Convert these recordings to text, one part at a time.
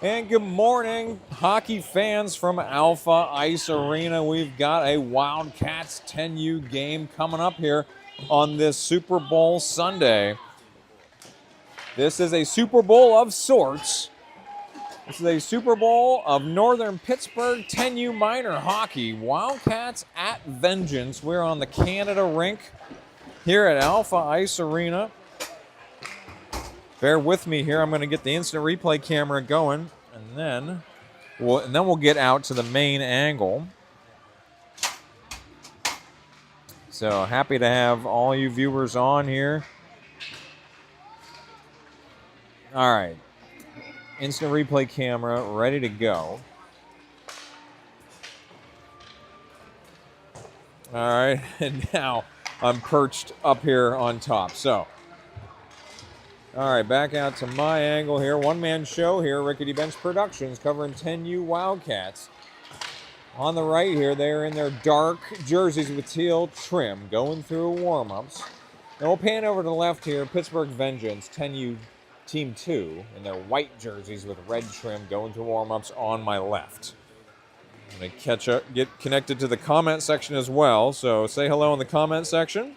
And good morning, hockey fans from Alpha Ice Arena. We've got a Wildcats 10U game coming up here on this Super Bowl Sunday. This is a Super Bowl of sorts. This is a Super Bowl of Northern Pittsburgh 10U minor hockey. Wildcats at vengeance. We're on the Canada rink here at Alpha Ice Arena. Bear with me here. I'm going to get the instant replay camera going, and then we'll get out to the main angle. So happy to have all you viewers on here. All right, instant replay camera ready to go. All right, and now I'm perched up here on top. So. All right, back out to my angle here. One-man show here, Rickety Bench Productions, covering 10U Wildcats. On the right here, they are in their dark jerseys with teal trim, going through warm-ups. Then we'll pan over to the left here, Pittsburgh Vengeance, 10U Team 2, in their white jerseys with red trim, going through warm-ups on my left. I'm going to catch up, get connected to the comment section as well, so say hello in the comment section.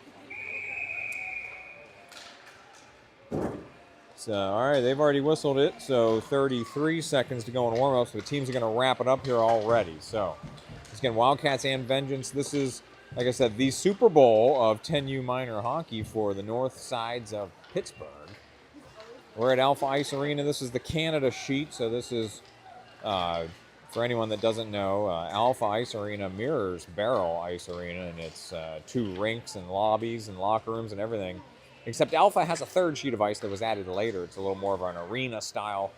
So, all right, they've already whistled it, so 33 seconds to go in warm-up, so the teams are going to wrap it up here already. So, again, Wildcats and Vengeance. This is, like I said, the Super Bowl of 10U minor hockey for the north sides of Pittsburgh. We're at Alpha Ice Arena. This is the Canada sheet, so this is, for anyone that doesn't know, Alpha Ice Arena mirrors Barrel Ice Arena, and it's 2 rinks and lobbies and locker rooms and everything. Except Alpha has a third sheet of ice that was added later. It's a little more of an arena-style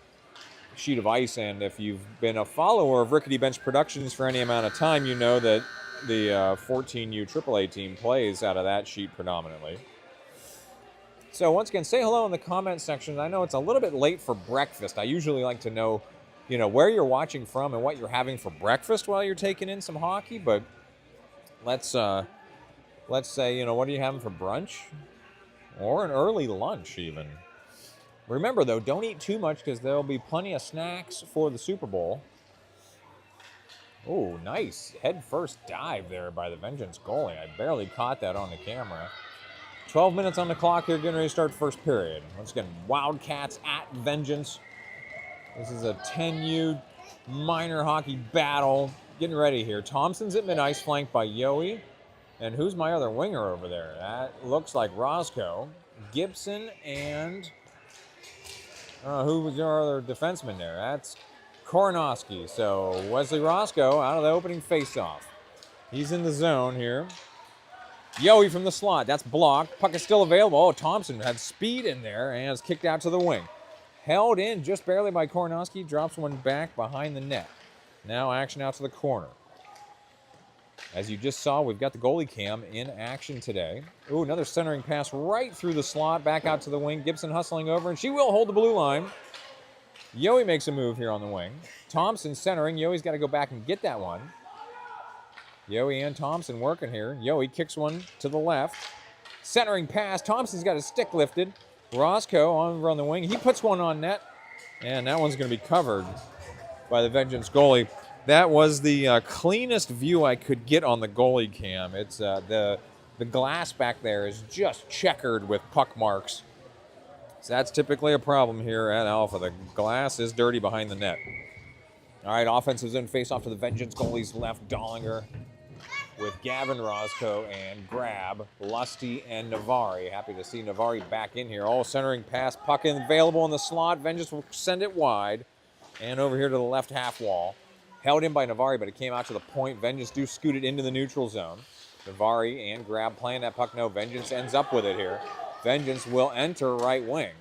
sheet of ice, and if you've been a follower of Rickety Bench Productions for any amount of time, you know that the 14U AAA team plays out of that sheet predominantly. So once again, say hello in the comment section. I know it's a little bit late for breakfast. I usually like to know, where you're watching from and what you're having for breakfast while you're taking in some hockey, but let's say, what are you having for brunch? Or an early lunch, even. Remember, though, don't eat too much because there'll be plenty of snacks for the Super Bowl. Oh, nice. Head-first dive there by the Vengeance goalie. I barely caught that on the camera. 12 minutes on the clock here, getting ready to start first period. Once again, Wildcats at Vengeance. This is a 10U minor hockey battle. Getting ready here. Thompson's at mid-ice, flanked by Yoey. And who's my other winger over there? That looks like Roscoe. Gibson and... who was your other defenseman there? That's Koronowski. So Wesley Roscoe out of the opening faceoff. He's in the zone here. Yoey from the slot. That's blocked. Puck is still available. Oh, Thompson had speed in there and is kicked out to the wing. Held in just barely by Koronowski. Drops one back behind the net. Now action out to the corner. As you just saw, we've got the goalie cam in action today. Ooh, another centering pass right through the slot, back out to the wing. Gibson hustling over, and she will hold the blue line. Yoey makes a move here on the wing. Thompson centering. Yoey's got to go back and get that one. Yoey and Thompson working here. Yoey kicks one to the left. Centering pass. Thompson's got his stick lifted. Roscoe over on the wing. He puts one on net, and that one's going to be covered by the Vengeance goalie. That was the cleanest view I could get on the goalie cam. It's the glass back there is just checkered with puck marks. So that's typically a problem here at Alpha. The glass is dirty behind the net. All right, offensive zone face-off to the Vengeance goalie's left. Dollinger with Gavin Roscoe and Grab, Lusty, and Navari. Happy to see Navari back in here. All centering pass, puck available in the slot. Vengeance will send it wide. And over here to the left half wall. Held in by Navari, but it came out to the point. Vengeance do scoot it into the neutral zone. Navari and Grab playing that puck. No, Vengeance ends up with it here. Vengeance will enter right wing.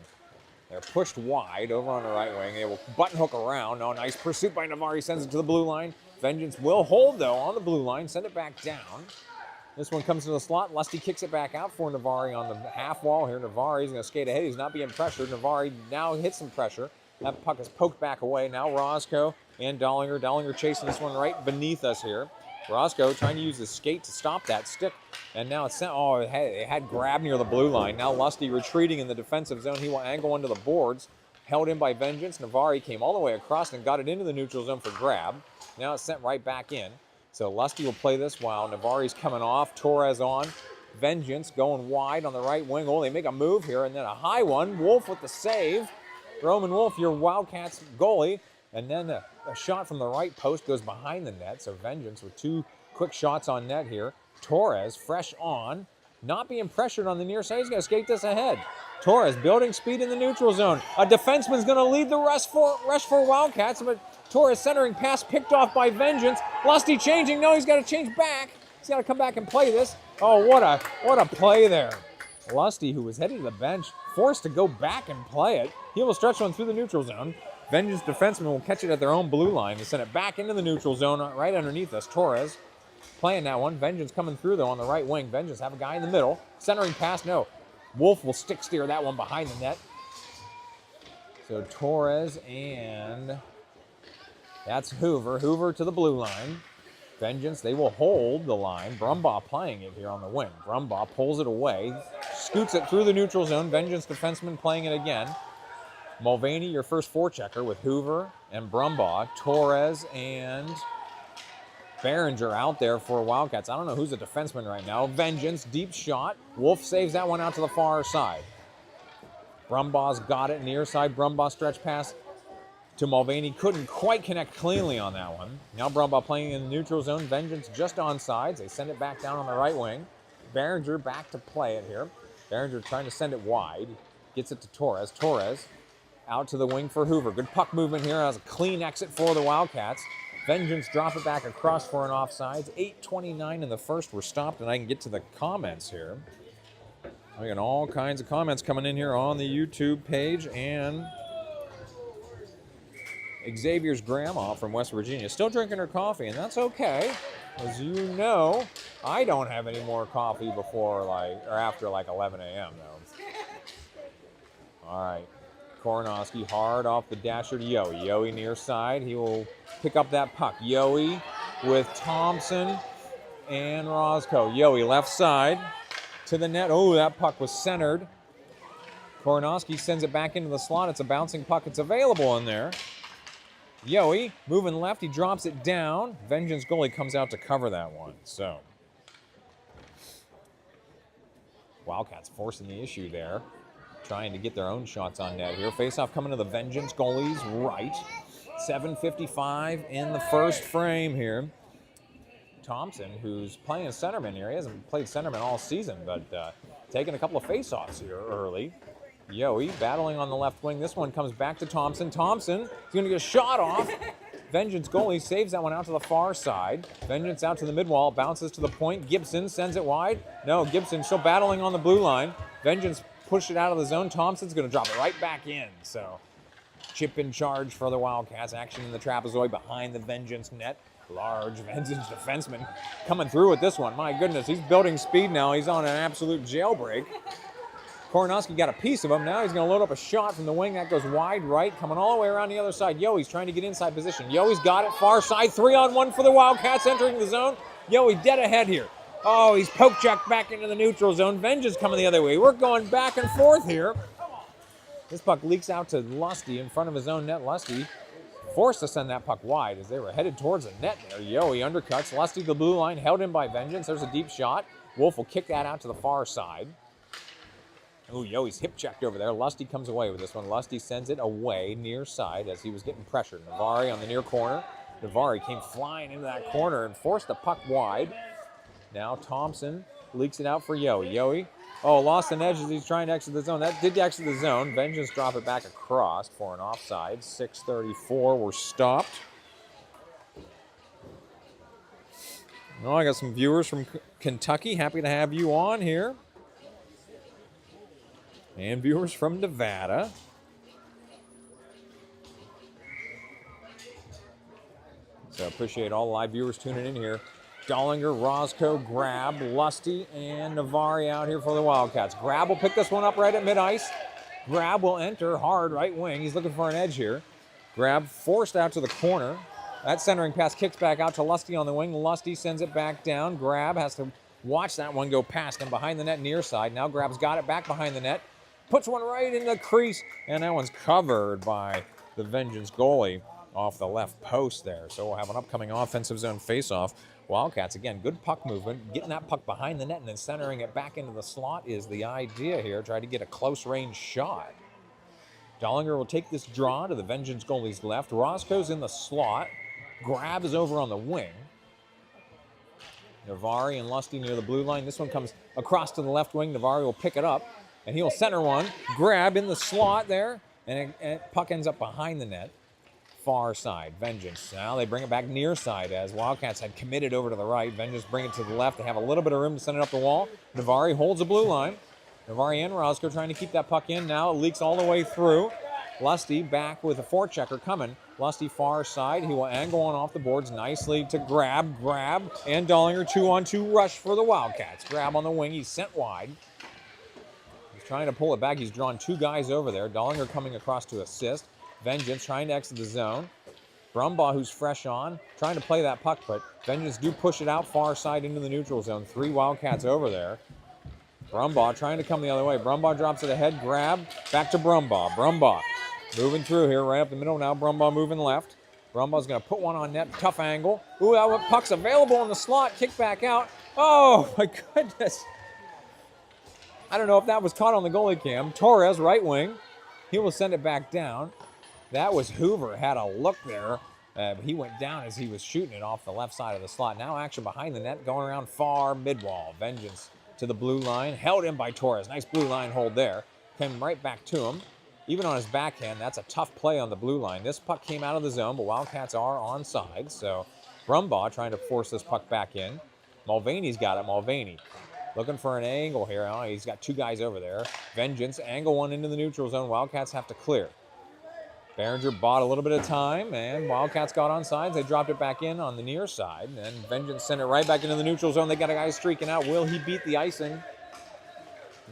They're pushed wide over on the right wing. They will button hook around. Oh, nice pursuit by Navari. Sends it to the blue line. Vengeance will hold, though, on the blue line. Send it back down. This one comes to the slot. Lusty kicks it back out for Navari on the half wall here. Navari's going to skate ahead. He's not being pressured. Navari now hits some pressure. That puck is poked back away. Now Roscoe and Dollinger. Dollinger chasing this one right beneath us here. Roscoe trying to use his skate to stop that stick. And now it's sent. Oh, it had Grab near the blue line. Now Lusty retreating in the defensive zone. He will angle into the boards. held in by Vengeance. Navari came all the way across and got it into the neutral zone for grab. Now it's sent right back in. So Lusty will play this while Navari's coming off. Torres on. Vengeance going wide on the right wing. Oh, they make a move here, and then a high one. Wolf with the save. Roman Wolf, your Wildcats goalie. And then a shot from the right post goes behind the net. So Vengeance with 2 quick shots on net here. Torres fresh on. Not being pressured on the near side. He's going to skate this ahead. Torres building speed in the neutral zone. A defenseman's going to lead the rush for Wildcats, but Torres centering pass picked off by Vengeance. Lusty changing. No, he's got to change back. He's got to come back and play this. Oh, what a play there. Lusty, who was headed to the bench, forced to go back and play it. He will stretch one through the neutral zone. Vengeance defensemen will catch it at their own blue line and send it back into the neutral zone right underneath us. Torres playing that one. Vengeance coming through, though, on the right wing. Vengeance have a guy in the middle. Centering pass, no. Wolf will stick steer that one behind the net. So Torres and that's Hoover. Hoover to the blue line. Vengeance, they will hold the line. Brumbaugh playing it here on the wing. Brumbaugh pulls it away. Scoots it through the neutral zone. Vengeance defenseman playing it again. Mulvaney, your first forechecker with Hoover and Brumbaugh. Torres and Behringer out there for Wildcats. I don't know who's a defenseman right now. Vengeance, deep shot. Wolf saves that one out to the far side. Brumbaugh's got it near side. Brumbaugh stretch pass to Mulvaney. Couldn't quite connect cleanly on that one. Now Brumbaugh playing in the neutral zone. Vengeance just on sides. They send it back down on the right wing. Behringer back to play it here. Behringer trying to send it wide. Gets it to Torres. Torres out to the wing for Hoover. Good puck movement here. Has a clean exit for the Wildcats. Vengeance drop it back across for an offsides. 8:29 in the first. We're stopped, and I can get to the comments here. We got all kinds of comments coming in here on the YouTube page, and Xavier's grandma from West Virginia still drinking her coffee, and that's okay. As you know, I don't have any more coffee before or after 11 a.m. though. All right. Koronowski hard off the dasher to Yowie. Yowie near side. He will pick up that puck. Yowie with Thompson and Roscoe. Yowie left side to the net. Oh, that puck was centered. Koronowski sends it back into the slot. It's a bouncing puck. It's available in there. Yowie moving left. He drops it down. Vengeance goalie comes out to cover that one. So Wildcats forcing the issue there. Trying to get their own shots on net here. Face-off coming to the Vengeance goalie's right. 7:55 in the first frame here. Thompson, who's playing centerman here. He hasn't played centerman all season, but taking a couple of face-offs here early. Yowie battling on the left wing. This one comes back to Thompson. Thompson is going to get a shot off. Vengeance goalie saves that one out to the far side. Vengeance out to the mid-wall. Bounces to the point. Gibson sends it wide. No, Gibson still battling on the blue line. Vengeance pushed it out of the zone. Thompson's going to drop it right back in. So chip in charge for the Wildcats. Action in the trapezoid behind the Vengeance net. Large Vengeance defenseman coming through with this one. My goodness, he's building speed now. He's on an absolute jailbreak. Koronowski got a piece of him. Now he's going to load up a shot from the wing. That goes wide right, coming all the way around the other side. Yoey's trying to get inside position. Yoey's got it, far side. 3-on-1 for the Wildcats entering the zone. Yoey dead ahead here. Oh, he's poke-checked back into the neutral zone. Vengeance coming the other way. We're going back and forth here. This puck leaks out to Lusty in front of his own net. Lusty forced to send that puck wide as they were headed towards the net there. Yoey undercuts. Lusty the blue line, held in by Vengeance. There's a deep shot. Wolf will kick that out to the far side. Ooh, Yoey's hip checked over there. Lusty comes away with this one. Lusty sends it away near side as he was getting pressured. Navari on the near corner. Navari came flying into that corner and forced the puck wide. Now Thompson leaks it out for Yoey. Yoey, lost an edge as he's trying to exit the zone. That did exit the zone. Vengeance drop it back across for an offside. 6:34, we're stopped. Oh, I got some viewers from Kentucky. Happy to have you on here. And viewers from Nevada. So appreciate all the live viewers tuning in here. Dollinger, Roscoe, Grab, Lusty, and Navari out here for the Wildcats. Grab will pick this one up right at mid-ice. Grab will enter hard right wing. He's looking for an edge here. Grab forced out to the corner. That centering pass kicks back out to Lusty on the wing. Lusty sends it back down. Grab has to watch that one go past him behind the net near side. Now Grab's got it back behind the net. puts one right in the crease, and that one's covered by the Vengeance goalie off the left post there. So we'll have an upcoming offensive zone faceoff. Wildcats, again, good puck movement. Getting that puck behind the net and then centering it back into the slot is the idea here. Try to get a close range shot. Dollinger will take this draw to the Vengeance goalie's left. Roscoe's in the slot. Grab is over on the wing. Navari and Lusty near the blue line. This one comes across to the left wing. Navari will pick it up, and he'll center one. Grab in the slot there, and puck ends up behind the net. Far side, Vengeance. Now they bring it back near side as Wildcats had committed over to the right. Vengeance bring it to the left. They have a little bit of room to send it up the wall. Navari holds the blue line. Navari and Roscoe trying to keep that puck in. Now it leaks all the way through. Lusty back with a forechecker coming. Lusty far side. He will angle on off the boards nicely to grab, and Dollinger 2-on-2 rush for the Wildcats. Grab on the wing. He's sent wide. He's trying to pull it back. He's drawn two guys over there. Dollinger coming across to assist. Vengeance trying to exit the zone. Brumbaugh, who's fresh on, trying to play that puck, but Vengeance do push it out far side into the neutral zone. Three Wildcats over there. Brumbaugh trying to come the other way. Brumbaugh drops it ahead, grab, back to Brumbaugh. Brumbaugh moving through here, right up the middle now. Brumbaugh moving left. Brumbaugh's going to put one on net, tough angle. Ooh, that puck's available in the slot, kick back out. Oh, my goodness. I don't know if that was caught on the goalie cam. Torres, right wing. He will send it back down. That was Hoover, had a look there. He went down as he was shooting it off the left side of the slot. Now action behind the net, going around far mid-wall. Vengeance to the blue line, held in by Torres. Nice blue line hold there. Came right back to him. Even on his backhand, that's a tough play on the blue line. This puck came out of the zone, but Wildcats are onside. So Brumbaugh trying to force this puck back in. Mulvaney's got it. Mulvaney looking for an angle here. Oh, he's got two guys over there. Vengeance, angle one into the neutral zone. Wildcats have to clear. Behringer bought a little bit of time, and Wildcats got on sides. They dropped it back in on the near side, and Vengeance sent it right back into the neutral zone. They got a guy streaking out. Will he beat the icing?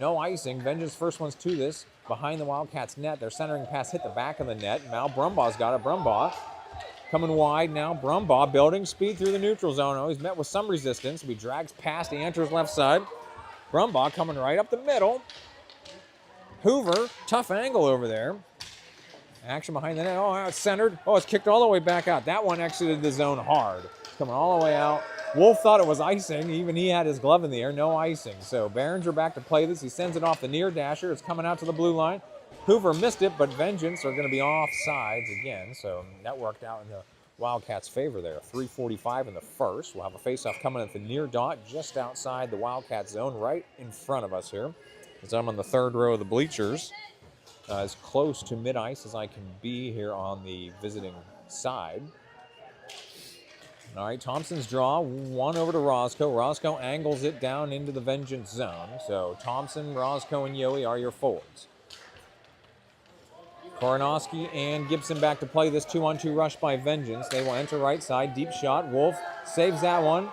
No icing. Vengeance first one's to this. Behind the Wildcats net. Their centering pass hit the back of the net. Now Brumbaugh's got it. Brumbaugh coming wide now. Brumbaugh building speed through the neutral zone. Oh, he's met with some resistance. He drags past. He enters left side. Brumbaugh coming right up the middle. Hoover, tough angle over there. Action behind the net. Oh, now it's centered. Oh, it's kicked all the way back out. That one exited the zone hard. It's coming all the way out. Wolf thought it was icing. Even he had his glove in the air. No icing. So Behringer back to play this. He sends it off the near dasher. It's coming out to the blue line. Hoover missed it, but Vengeance are going to be off sides again. So that worked out in the Wildcats' favor there. 3:45 in the first. We'll have a faceoff coming at the near dot just outside the Wildcats zone right in front of us here. As I'm on the third row of the bleachers. As close to mid-ice as I can be here on the visiting side. All right, Thompson's draw, one over to Roscoe. Roscoe angles it down into the Vengeance zone. So Thompson, Roscoe, and Yohe are your forwards. Koronowski and Gibson back to play this 2-on-2 rush by Vengeance. They will enter right side, deep shot. Wolf saves that one.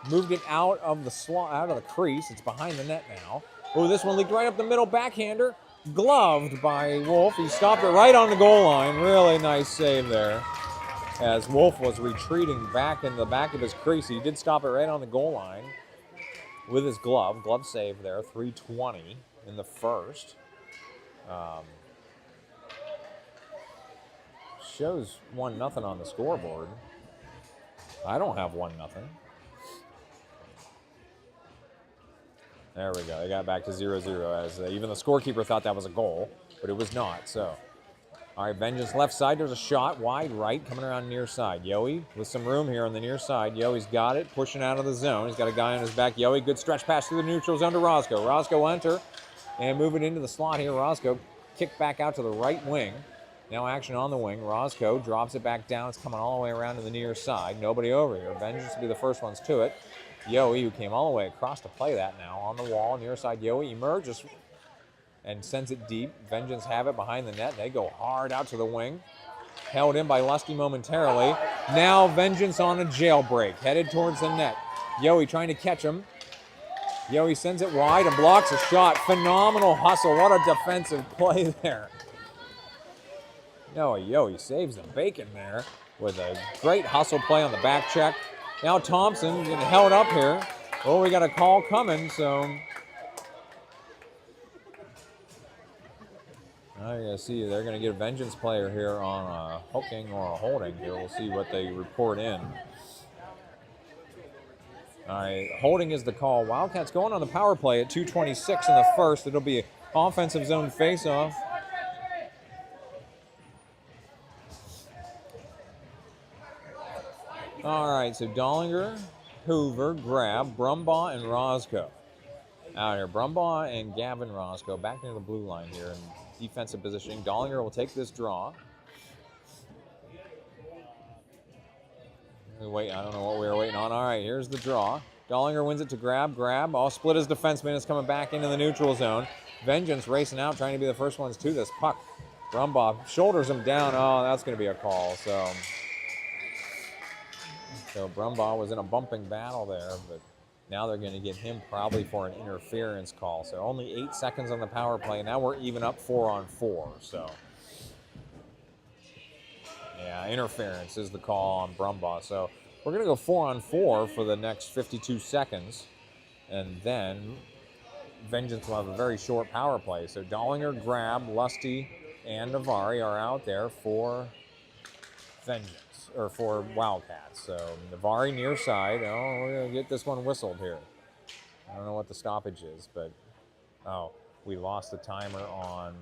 Moved it out of the slot, out of the crease. It's behind the net now. Oh, this one leaked right up the middle, backhander. Gloved by Wolf. He stopped it right on the goal line. Really nice save there. As Wolf was retreating back in the back of his crease, he did stop it right on the goal line with his glove. Glove save there, 3:20 in the first. Shows 1-0 on the scoreboard. I don't have 1-0. There we go. They got back to 0-0 as even the scorekeeper thought that was a goal, but it was not. So, all right, Vengeance left side. There's a shot wide right coming around near side. Yohe with some room here on the near side. Yohe's got it, pushing out of the zone. He's got a guy on his back. Yohe, good stretch pass through the neutral zone to Roscoe. Roscoe will enter and move it into the slot here. Roscoe kick back out to the right wing. Now action on the wing. Roscoe drops it back down. It's coming all the way around to the near side. Nobody over here. Vengeance will be the first ones to it. Yohe, who came all the way across to play that now, on the wall, near side. Yohe emerges and sends it deep. Vengeance have it behind the net. They go hard out to the wing. Held in by Lusty momentarily. Now Vengeance on a jailbreak, headed towards the net. Yohe trying to catch him. Yohe sends it wide and blocks a shot. Phenomenal hustle. What a defensive play there. Yohe saves the bacon there with a great hustle play on the back check. Now Thompson getting held up here. Oh, we got a call coming, so I gotta see. They're gonna get a Vengeance player here on a hooking or a holding here. We'll see what they report in. All right, holding is the call. Wildcats going on the power play at 2:26 in the first. It'll be offensive zone faceoff. All right, so Dollinger, Hoover, Grab, Brumbaugh, and Roscoe. Out here, Brumbaugh and Gavin Roscoe back near the blue line here in defensive positioning. Dollinger will take this draw. Wait, I don't know what we were waiting on. All right, here's the draw. Dollinger wins it to Grab. Grab, all split his defenseman, is coming back into the neutral zone. Vengeance racing out, trying to be the first ones to this puck. Brumbaugh shoulders him down. Oh, that's going to be a call. So Brumbaugh was in a bumping battle there, but now they're going to get him probably for an interference call. So only 8 seconds on the power play. Now we're even up 4-on-4. So yeah, interference is the call on Brumbaugh. So we're going to go 4-on-4 for the next 52 seconds. And then Vengeance will have a very short power play. So Dollinger, Grab, Lusty, and Navari are out there for Vengeance, or for Wildcats. So Navari near side. Oh, we're going to get this one whistled here. I don't know what the stoppage is, but oh, we lost the timer on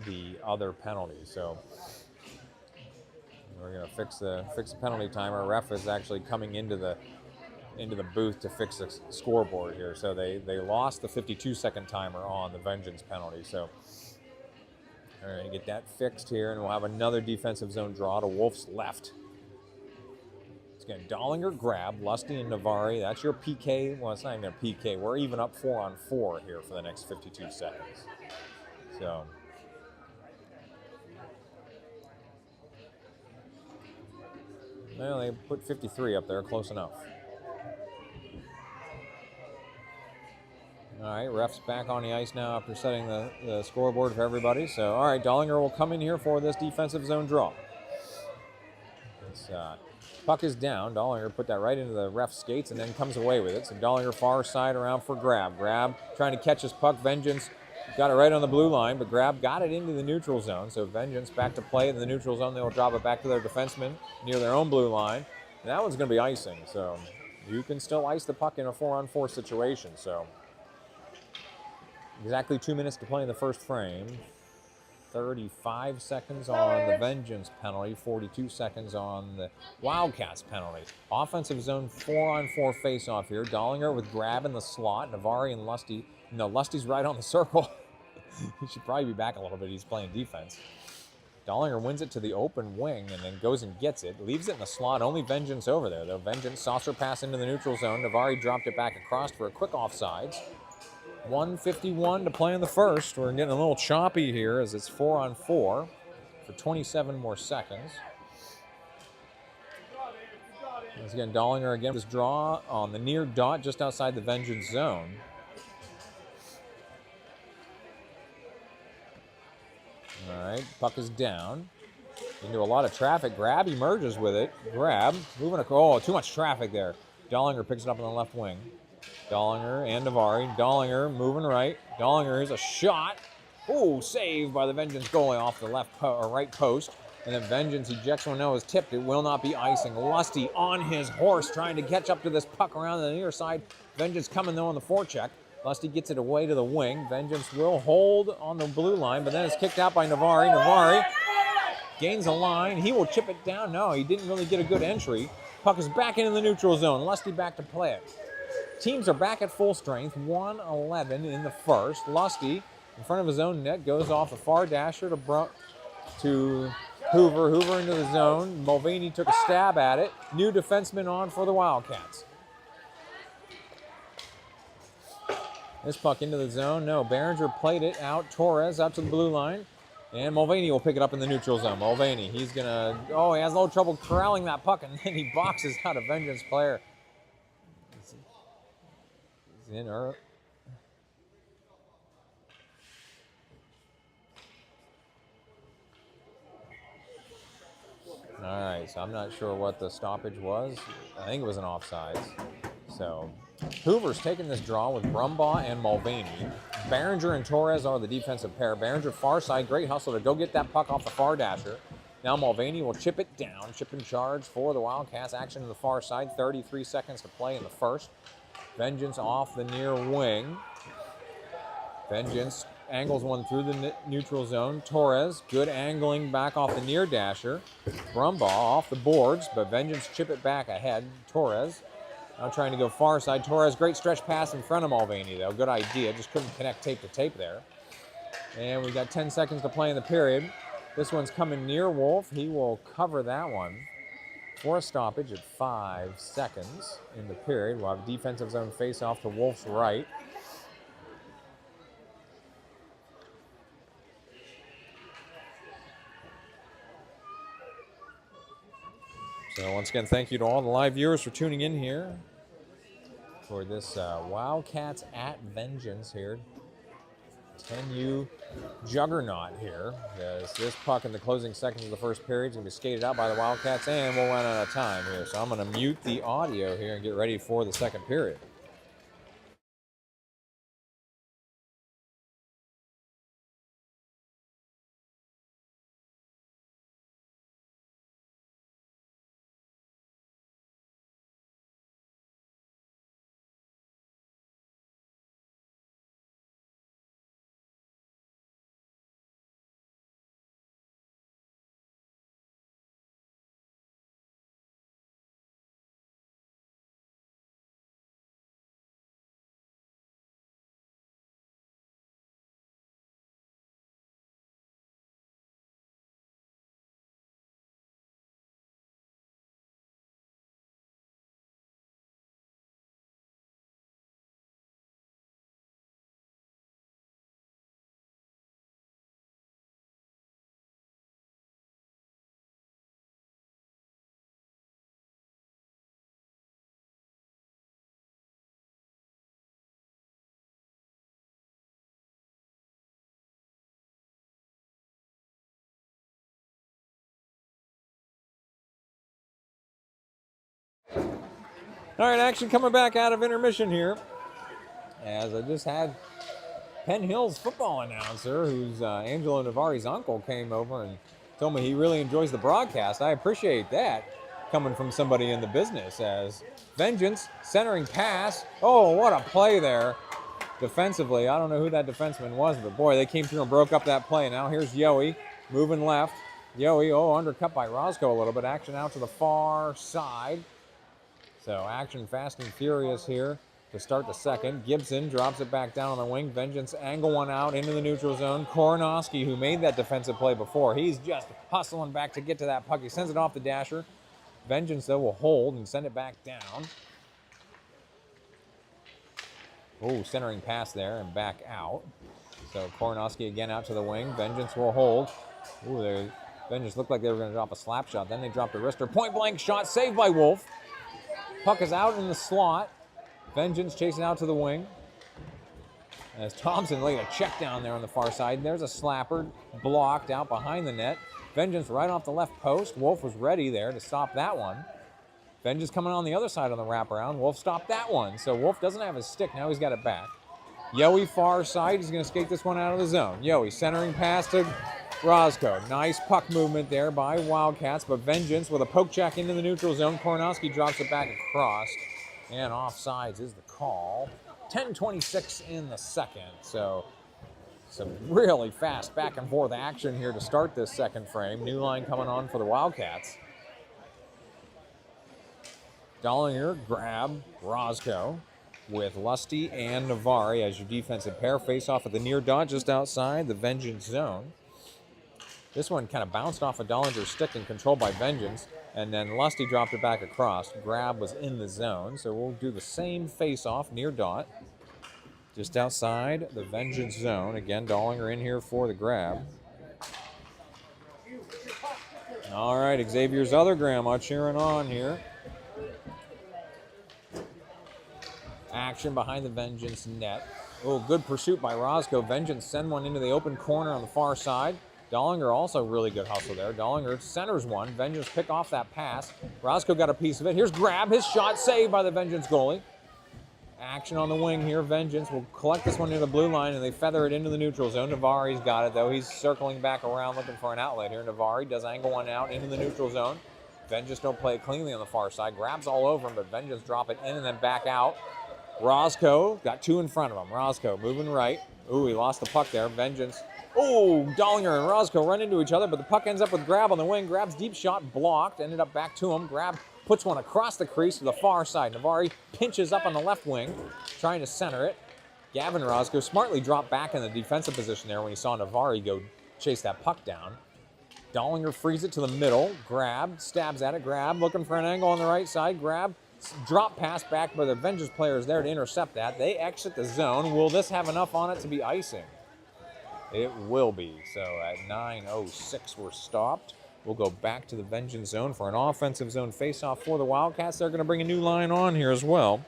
the other penalty. So we're going to fix the penalty timer. Ref is actually coming into the booth to fix the scoreboard here. So they lost the 52-second timer on the Vengeance penalty. So we're going to get that fixed here, and we'll have another defensive zone draw to Wolf's left. It's again Dollinger, Grab, Lusty, and Navari. That's your PK. Well, it's not even a PK. We're even up 4-on-4 here for the next 52 seconds. So well, they put 53 up there, close enough. All right, ref's back on the ice now after setting the scoreboard for everybody. So, all right, Dollinger will come in here for this defensive zone draw. This puck is down. Dollinger put that right into the ref's skates and then comes away with it. So Dollinger far side around for Grab. Grab trying to catch his puck. Vengeance got it right on the blue line, but Grab got it into the neutral zone. So Vengeance back to play in the neutral zone. They will drop it back to their defenseman near their own blue line. And that one's going to be icing. So you can still ice the puck in a 4-on-4 situation. So exactly 2 minutes to play in the first frame. 35 seconds on the Vengeance penalty, 42 seconds on the Wildcats penalty. Offensive zone 4-on-4 face-off here. Dollinger with Grab in the slot. Navari and Lusty. No, Lusty's right on the circle. He should probably be back a little bit. He's playing defense. Dollinger wins it to the open wing and then goes and gets it. Leaves it in the slot. Only Vengeance over there, though. Vengeance saucer pass into the neutral zone. Navari dropped it back across for a quick offsides. 1:51 to play in the first. We're getting a little choppy here as it's 4-on-4 for 27 more seconds. Once again, Dollinger again this draw on the near dot just outside the Vengeance zone. All right, puck is down. Into a lot of traffic. Grab emerges with it. Grab moving. Oh, too much traffic there. Dollinger picks it up on the left wing. Dollinger and Navari. Dollinger moving right. Dollinger, here's a shot. Oh, saved by the Vengeance goalie off the right post. And then Vengeance ejects one. Now is tipped. It will not be icing. Lusty on his horse trying to catch up to this puck around the near side. Vengeance coming though on the forecheck. Lusty gets it away to the wing. Vengeance will hold on the blue line, but then it's kicked out by Navari. Navari gains a line. He will chip it down. No, he didn't really get a good entry. Puck is back into the neutral zone. Lusty back to play it. Teams are back at full strength. 1:11 in the first. Lusty in front of his own net goes off the far dasher to Hoover. Hoover into the zone. Mulvaney took a stab at it. New defenseman on for the Wildcats. This puck into the zone. No, Behringer played it out. Torres out to the blue line. And Mulvaney will pick it up in the neutral zone. Mulvaney, he's going to... Oh, he has a little trouble corralling that puck, and then he boxes out a Vengeance player. He's in early. All right, so I'm not sure what the stoppage was. I think it was an offsides. So Hoover's taking this draw with Brumbaugh and Mulvaney. Behringer and Torres are the defensive pair. Behringer far side, great hustle to go get that puck off the far dasher. Now Mulvaney will chip it down. Chip and charge for the Wildcats. Action to the far side. 33 seconds to play in the first. Vengeance off the near wing. Vengeance angles one through the neutral zone. Torres, good angling back off the near dasher. Brumbaugh off the boards, but Vengeance chip it back ahead. Torres now trying to go far side. Torres, great stretch pass in front of Mulvaney, though. Good idea. Just couldn't connect tape to tape there. And we got 10 seconds to play in the period. This one's coming near Wolf. He will cover that one for a stoppage at 5 seconds in the period. We'll have a defensive zone face-off to Wolf's right. So once again, thank you to all the live viewers for tuning in here for this Wildcats at Vengeance here. 10U juggernaut here. As this puck in the closing seconds of the first period is going to be skated out by the Wildcats, and we'll run out of time here. So I'm going to mute the audio here and get ready for the second period. All right, action coming back out of intermission here. As I just had Penn Hill's football announcer, who's Angelo Navari's uncle, came over and told me he really enjoys the broadcast. I appreciate that coming from somebody in the business. As Vengeance, centering pass. Oh, what a play there defensively. I don't know who that defenseman was, but boy, they came through and broke up that play. Now here's Yohe moving left. Yohe, undercut by Roscoe a little bit. Action out to the far side. So action fast and furious here to start the second. Gibson drops it back down on the wing. Vengeance angle one out into the neutral zone. Koronowski, who made that defensive play before, he's just hustling back to get to that puck. He sends it off the dasher. Vengeance, though, will hold and send it back down. Oh, centering pass there and back out. So Koronowski again out to the wing. Vengeance will hold. Ooh, Vengeance looked like they were going to drop a slap shot. Then they dropped a wrister. Point blank shot saved by Wolf. Puck is out in the slot. Vengeance chasing out to the wing. As Thompson laid a check down there on the far side. There's a slapper blocked out behind the net. Vengeance right off the left post. Wolf was ready there to stop that one. Vengeance coming on the other side on the wraparound. Wolf stopped that one. So Wolf doesn't have his stick. Now he's got it back. Yohe far side. He's going to skate this one out of the zone. Yohe centering pass to Roscoe. Nice puck movement there by Wildcats, but Vengeance with a poke check into the neutral zone. Koronowski drops it back across, and offsides is the call. 10:26 in the second, so some really fast back and forth action here to start this second frame. New line coming on for the Wildcats. Dollinger grab Roscoe with Lusty and Navari as your defensive pair. Face off at the near dot just outside the Vengeance zone. This one kind of bounced off of Dollinger's stick and controlled by Vengeance, and then Lusty dropped it back across. Grab was in the zone, so we'll do the same face-off near dot. Just outside the Vengeance zone. Again, Dollinger in here for the grab. All right, Xavier's other grandma cheering on here. Action behind the Vengeance net. Oh, good pursuit by Roscoe. Vengeance send one into the open corner on the far side. Dollinger also really good hustle there. Dollinger centers one. Vengeance pick off that pass. Roscoe got a piece of it. Here's grab. His shot saved by the Vengeance goalie. Action on the wing here. Vengeance will collect this one near the blue line, and they feather it into the neutral zone. Navari's got it, though. He's circling back around looking for an outlet here. Navari does angle one out into the neutral zone. Vengeance don't play it cleanly on the far side. Grabs all over him, but Vengeance drop it in and then back out. Roscoe got two in front of him. Roscoe moving right. Ooh, he lost the puck there. Vengeance. Oh, Dollinger and Roscoe run into each other, but the puck ends up with Grab on the wing. Grab's deep shot blocked. Ended up back to him. Grab puts one across the crease to the far side. Navari pinches up on the left wing, trying to center it. Gavin Roscoe smartly dropped back in the defensive position there when he saw Navari go chase that puck down. Dollinger frees it to the middle. Grab, stabs at it. Grab, looking for an angle on the right side. Grab, drop pass back, but the Vengeance player is there to intercept that. They exit the zone. Will this have enough on it to be icing? It will be. So at 9:06, we're stopped. We'll go back to the Vengeance zone for an offensive zone faceoff for the Wildcats. They're going to bring a new line on here as well.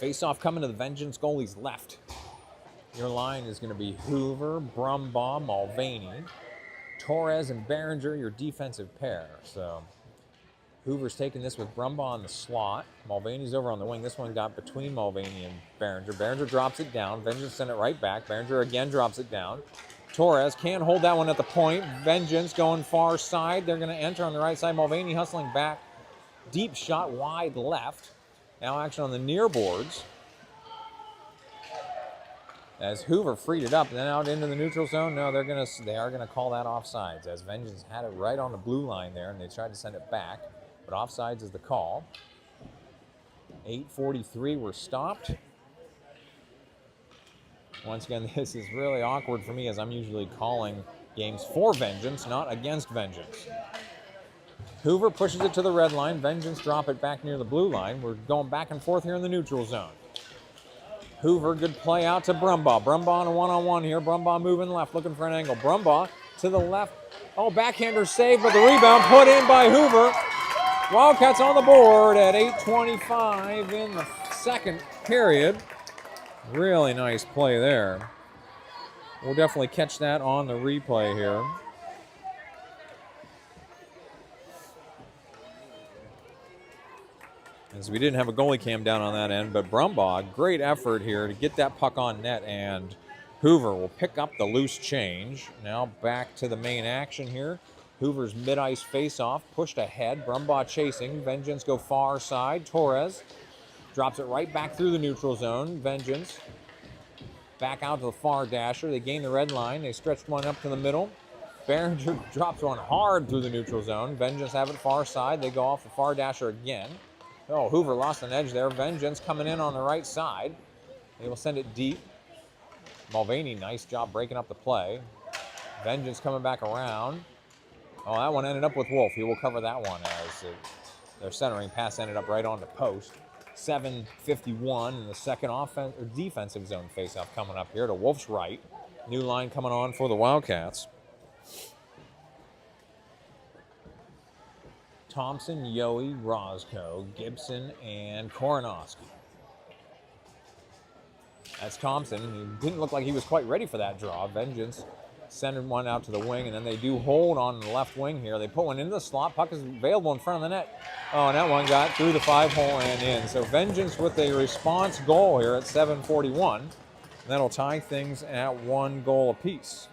Faceoff coming to the Vengeance goalie's left. Your line is going to be Hoover, Brumbaugh, Mulvaney, Torres, and Behringer, your defensive pair. So Hoover's taking this with Brumbaugh in the slot. Mulvaney's over on the wing. This one got between Mulvaney and Behringer. Behringer drops it down. Vengeance sent it right back. Behringer again drops it down. Torres can't hold that one at the point. Vengeance going far side. They're going to enter on the right side. Mulvaney hustling back. Deep shot wide left. Now action on the near boards. As Hoover freed it up, then out into the neutral zone. No, they are gonna call that offsides, as Vengeance had it right on the blue line there, and they tried to send it back, but offsides is the call. 8:43, we're stopped. Once again, this is really awkward for me, as I'm usually calling games for Vengeance, not against Vengeance. Hoover pushes it to the red line. Vengeance drop it back near the blue line. We're going back and forth here in the neutral zone. Hoover, good play out to Brumbaugh. Brumbaugh on a one-on-one here. Brumbaugh moving left, looking for an angle. Brumbaugh to the left. Oh, backhander save, but the rebound put in by Hoover. Wildcats on the board at 8:25 in the second period. Really nice play there. We'll definitely catch that on the replay here. As we didn't have a goalie cam down on that end, but Brumbaugh, great effort here to get that puck on net, and Hoover will pick up the loose change. Now back to the main action here. Hoover's mid-ice face-off, pushed ahead. Brumbaugh chasing. Vengeance go far side. Torres drops it right back through the neutral zone. Vengeance back out to the far dasher. They gain the red line. They stretched one up to the middle. Behringer drops one hard through the neutral zone. Vengeance have it far side. They go off the far dasher again. Oh, Hoover lost an edge there. Vengeance coming in on the right side. They will send it deep. Mulvaney, nice job breaking up the play. Vengeance coming back around. Oh, that one ended up with Wolf. He will cover that one as their centering pass ended up right on the post. 7:51 in the second defensive zone faceoff coming up here to Wolf's right. New line coming on for the Wildcats. Thompson, Yohe, Roscoe, Gibson, and Koronowski. That's Thompson. He didn't look like he was quite ready for that draw. Vengeance sending one out to the wing, and then they do hold on the left wing here. They put one into the slot. Puck is available in front of the net. Oh, and that one got through the 5-hole and in. So Vengeance with a response goal here at 7:41. That'll tie things at 1 goal apiece.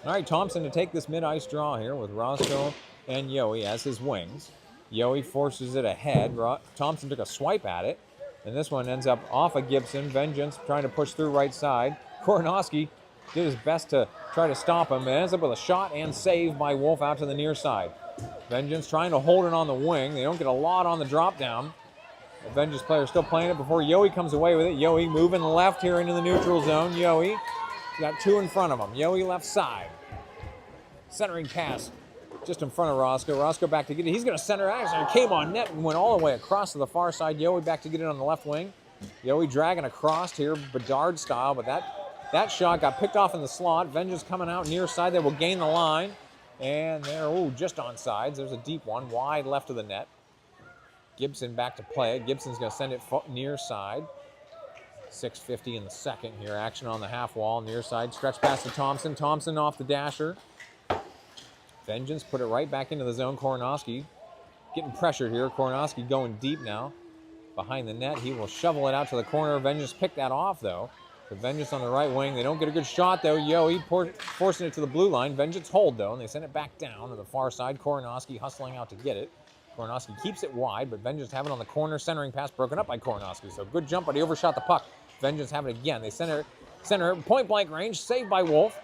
All right, Thompson to take this mid-ice draw here with Roscoe and Yohe as his wings. Yohe forces it ahead. Thompson took a swipe at it, and this one ends up off of Gibson. Vengeance trying to push through right side. Koronowski did his best to try to stop him. It ends up with a shot and save by Wolf out to the near side. Vengeance trying to hold it on the wing. They don't get a lot on the drop down. The Vengeance player still playing it before Yohe comes away with it. Yohe moving left here into the neutral zone. Yohe got two in front of him. Yohe left side. Centering pass just in front of Roscoe. Roscoe back to get it. He's going to center it. It came on net and went all the way across to the far side. Yohe back to get it on the left wing. Yohe dragging across here, Bedard style, but that shot got picked off in the slot. Vengeance coming out near side. They will gain the line. And they're just on sides. There's a deep one wide left of the net. Gibson back to play it. Gibson's going to send it near side. 6:50 in the second here. Action on the half wall, near side. Stretch pass to Thompson. Thompson off the dasher. Vengeance put it right back into the zone. Koronowski getting pressured here. Koronowski going deep now. Behind the net, he will shovel it out to the corner. Vengeance picked that off, though. The Vengeance on the right wing. They don't get a good shot, though. Yoey forcing it to the blue line. Vengeance hold, though, and they send it back down to the far side. Koronowski hustling out to get it. Koronowski keeps it wide, but Vengeance have it on the corner. Centering pass broken up by Koronowski. So good jump, but he overshot the puck. Vengeance have it again. They center point blank range. Saved by Wolf.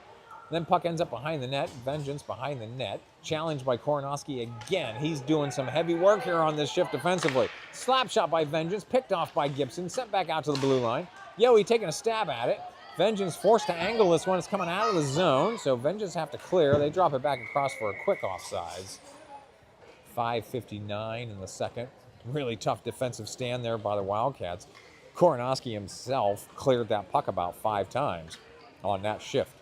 Then puck ends up behind the net. Vengeance behind the net. Challenged by Koronowski again. He's doing some heavy work here on this shift defensively. Slap shot by Vengeance. Picked off by Gibson. Sent back out to the blue line. Yoey taking a stab at it. Vengeance forced to angle this one. It's coming out of the zone. So Vengeance have to clear. They drop it back across for a quick offsides. 5:59 in the second. Really tough defensive stand there by the Wildcats. Koronowski himself cleared that puck about 5 times on that shift.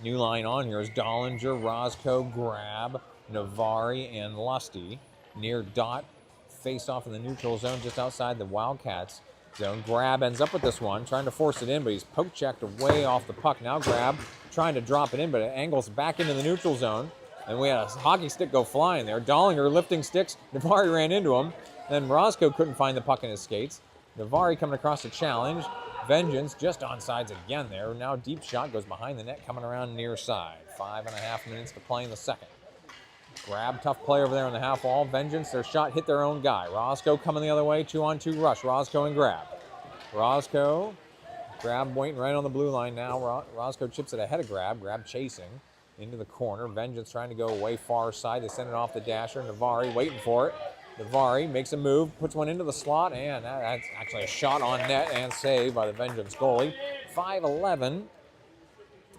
New line on here is Dollinger, Roscoe, Grab, Navari, and Lusty. Near dot, face off in the neutral zone just outside the Wildcats zone. Grab ends up with this one, trying to force it in, but he's poke checked away off the puck. Now Grab trying to drop it in, but it angles back into the neutral zone. And we had a hockey stick go flying there. Dollinger lifting sticks. Navari ran into him. Then Roscoe couldn't find the puck in his skates. Navari coming across the challenge. Vengeance just on sides again there. Now deep shot goes behind the net, coming around near side. 5.5 minutes to play in the second. Grab, tough play over there on the half wall. Vengeance, their shot hit their own guy. Roscoe coming the other way, 2-on-2 rush. Roscoe and Grab. Roscoe, Grab waiting right on the blue line now. Roscoe chips it ahead of Grab. Grab chasing into the corner. Vengeance trying to go away far side. They send it off the dasher. Navari waiting for it. Navari makes a move, puts one into the slot, and that's actually a shot on net and saved by the Vengeance goalie. 5:11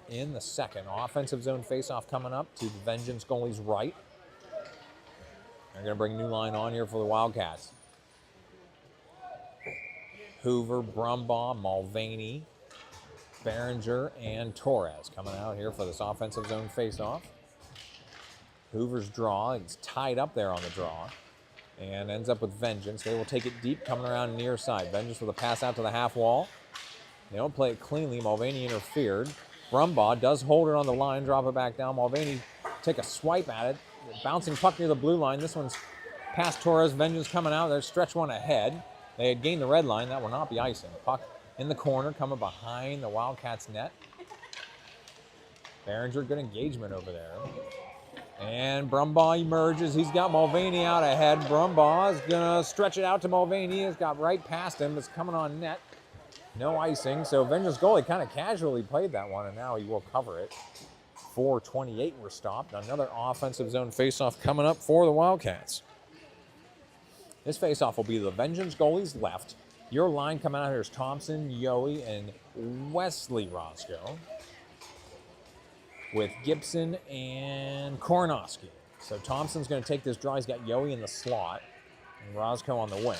in the second. Offensive zone faceoff coming up to the Vengeance goalie's right. They're going to bring a new line on here for the Wildcats. Hoover, Brumbaugh, Mulvaney, Behringer, and Torres coming out here for this offensive zone faceoff. Hoover's draw, it's tied up there on the draw. And ends up with Vengeance. They will take it deep, coming around near side. Vengeance with a pass out to the half wall. They don't play it cleanly. Mulvaney interfered. Brumbaugh does hold it on the line, drop it back down. Mulvaney take a swipe at it. Bouncing puck near the blue line. This one's past Torres. Vengeance coming out there. Stretch one ahead. They had gained the red line. That will not be icing. Puck in the corner, coming behind the Wildcats net. Behringer, good engagement over there. And Brumbaugh emerges. He's got Mulvaney out ahead. Brumbaugh is going to stretch it out to Mulvaney. It's got right past him. It's coming on net. No icing. So Vengeance goalie kind of casually played that one, and now he will cover it. 4:28 were stopped. Another offensive zone faceoff coming up for the Wildcats. This faceoff will be the Vengeance goalie's left. Your line coming out here is Thompson, Yoey, and Wesley Roscoe, with Gibson and Koronowski. So Thompson's going to take this draw. He's got Yoey in the slot and Roscoe on the wing.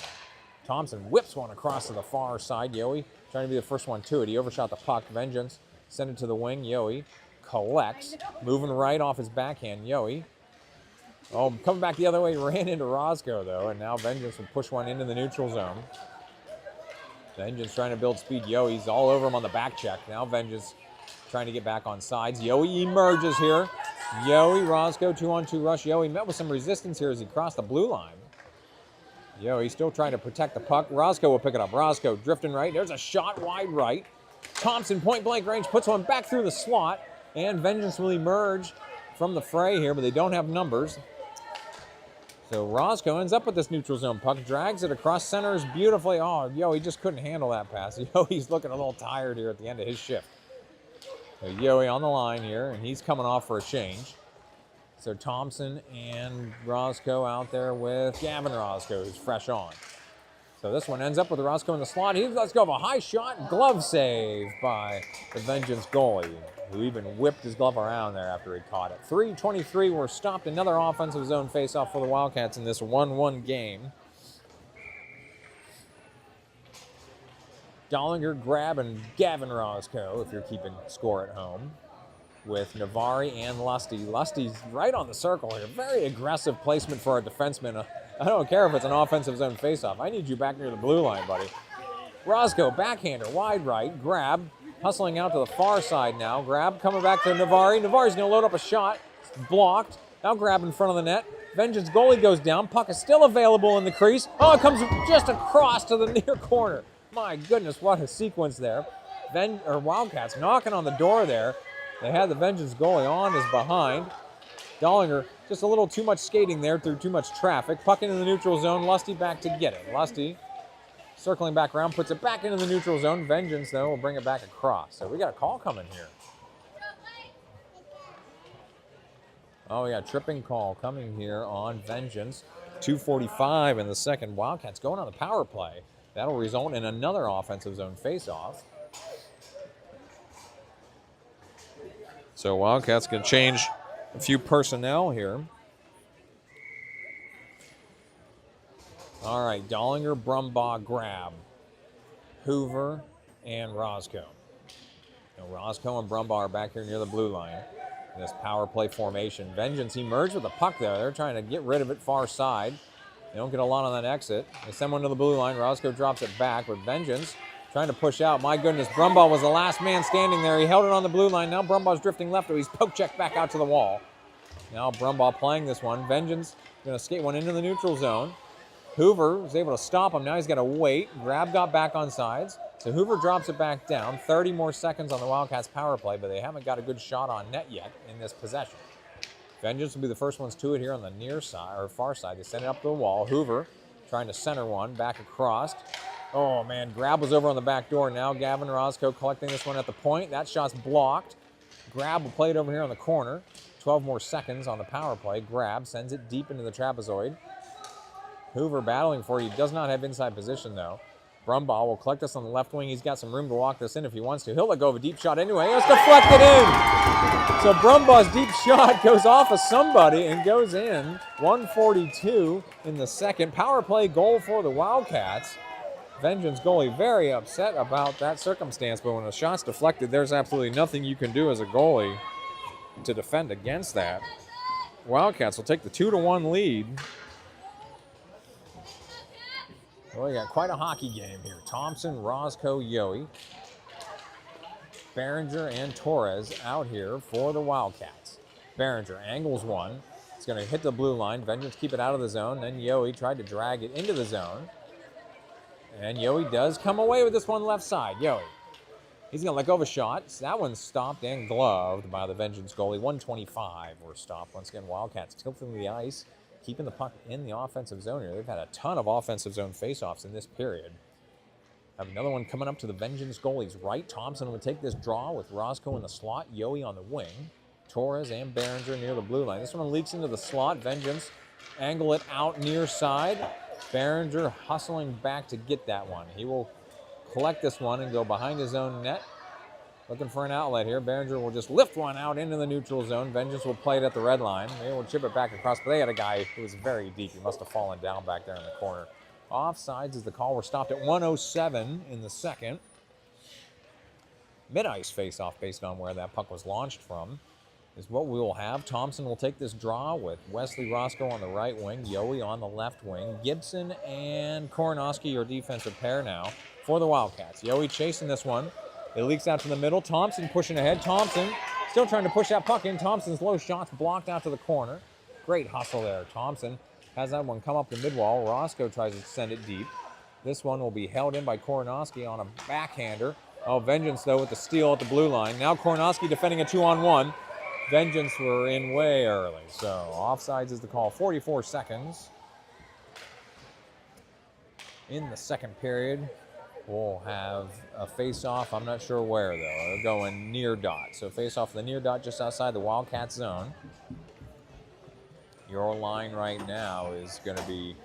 Thompson whips one across to the far side. Yoey trying to be the first one to it. He overshot the puck. Vengeance send it to the wing. Yoey collects, moving right off his backhand. Yoey, coming back the other way, ran into Roscoe though, and now Vengeance will push one into the neutral zone. Vengeance trying to build speed. Yoey's all over him on the back check. Now Vengeance trying to get back on sides. Yoey emerges here. Yoey, Roscoe, 2-on-2 rush. Yoey met with some resistance here as he crossed the blue line. Yoey still trying to protect the puck. Roscoe will pick it up. Roscoe drifting right. There's a shot wide right. Thompson, point blank range, puts one back through the slot. And Vengeance will emerge from the fray here, but they don't have numbers. So Roscoe ends up with this neutral zone puck, drags it across, centers beautifully. Oh, Yoey just couldn't handle that pass. Yoey's looking a little tired here at the end of his shift. So Yoey on the line here, and he's coming off for a change. So Thompson and Roscoe out there with Gavin Roscoe, who's fresh on. So this one ends up with Roscoe in the slot. He lets go of a high shot, glove save by the Vengeance goalie, who even whipped his glove around there after he caught it. 3:23 were stopped. Another offensive zone faceoff for the Wildcats in this 1-1 game. Dollinger, Grab, and Gavin Roscoe, if you're keeping score at home, with Navari and Lusty. Lusty's right on the circle here. Very aggressive placement for a defenseman. I don't care if it's an offensive zone faceoff. I need you back near the blue line, buddy. Roscoe, backhander, wide right, grab, hustling out to the far side now. Grab, coming back to Navari. Navari's going to load up a shot. Blocked. Now grab in front of the net. Vengeance goalie goes down. Puck is still available in the crease. Oh, it comes just across to the near corner. My goodness, what a sequence there. Wildcats knocking on the door there. They had the Vengeance goalie on his behind. Dollinger, just a little too much skating there through too much traffic. Puck into the neutral zone. Lusty back to get it. Lusty circling back around, puts it back into the neutral zone. Vengeance, though, will bring it back across. So we got a call coming here. Oh, yeah, tripping call coming here on Vengeance. 2:45 in the second. Wildcats going on the power play. That'll result in another offensive zone faceoff. So Wildcats can change a few personnel here. All right, Dollinger, Brumbaugh, grab. Hoover and Roscoe. Now, Roscoe and Brumbaugh are back here near the blue line in this power play formation. Vengeance emerged with the puck there. They're trying to get rid of it far side. They don't get a lot on that exit. They send one to the blue line. Roscoe drops it back with Vengeance trying to push out. My goodness, Brumbaugh was the last man standing there. He held it on the blue line. Now Brumbaugh's drifting left. He's poke checked back out to the wall. Now Brumbaugh playing this one. Vengeance going to skate one into the neutral zone. Hoover was able to stop him. Now he's got to wait. Grab got back on sides. So Hoover drops it back down. 30 more seconds on the Wildcats power play, but they haven't got a good shot on net yet in this possession. Vengeance will be the first ones to it here on the near side, or far side. They send it up to the wall. Hoover trying to center one, back across. Oh, man, Grab was over on the back door. Now Gavin Roscoe collecting this one at the point. That shot's blocked. Grab will play it over here on the corner. 12 more seconds on the power play. Grab sends it deep into the trapezoid. Hoover battling for it. He does not have inside position, though. Brumbaugh will collect this on the left wing. He's got some room to walk this in if he wants to. He'll let go of a deep shot anyway. It's deflected in. So Brumbaugh's deep shot goes off of somebody and goes in. 1:42 in the second. Power play goal for the Wildcats. Vengeance goalie very upset about that circumstance, but when a shot's deflected, there's absolutely nothing you can do as a goalie to defend against that. Wildcats will take the 2-1 lead. Well, we got quite a hockey game here. Thompson, Roscoe, Yohe, Behringer, and Torres out here for the Wildcats. Behringer angles one. It's going to hit the blue line. Vengeance keep it out of the zone. Then Yohe tried to drag it into the zone. And Yohe does come away with this one left side. Yohe. He's going to let go of a shot. That one's stopped and gloved by the Vengeance goalie. 1:25 were stopped. Once again, Wildcats tilting the ice, keeping the puck in the offensive zone here. They've had a ton of offensive zone faceoffs in this period. Have another one coming up to the Vengeance goalie's right. Thompson will take this draw with Roscoe in the slot, Yohe on the wing. Torres and Behringer near the blue line. This one leaks into the slot. Vengeance angle it out near side. Behringer hustling back to get that one. He will collect this one and go behind his own net. Looking for an outlet here. Behringer will just lift one out into the neutral zone. Vengeance will play it at the red line. They will chip it back across, but they had a guy who was very deep. He must have fallen down back there in the corner. Offsides is the call. We're stopped at 1:07 in the second. Mid-ice face-off based on where that puck was launched from is what we will have. Thompson will take this draw with Wesley Roscoe on the right wing, Yohe on the left wing. Gibson and Koronowski, your defensive pair now for the Wildcats. Yohe chasing this one. It leaks out to the middle. Thompson pushing ahead. Thompson still trying to push that puck in. Thompson's low shot's blocked out to the corner. Great hustle there. Thompson has that one come up the mid-wall. Roscoe tries to send it deep. This one will be held in by Koronowski on a backhander. Oh, Vengeance, though, with the steal at the blue line. Now Koronowski defending a 2-on-1. Vengeance were in way early. So offsides is the call. 44 seconds in the second period. We'll have a face-off. I'm not sure where, though. They're going near dot. So face-off the near dot just outside the Wildcat zone. Your line right now is going to be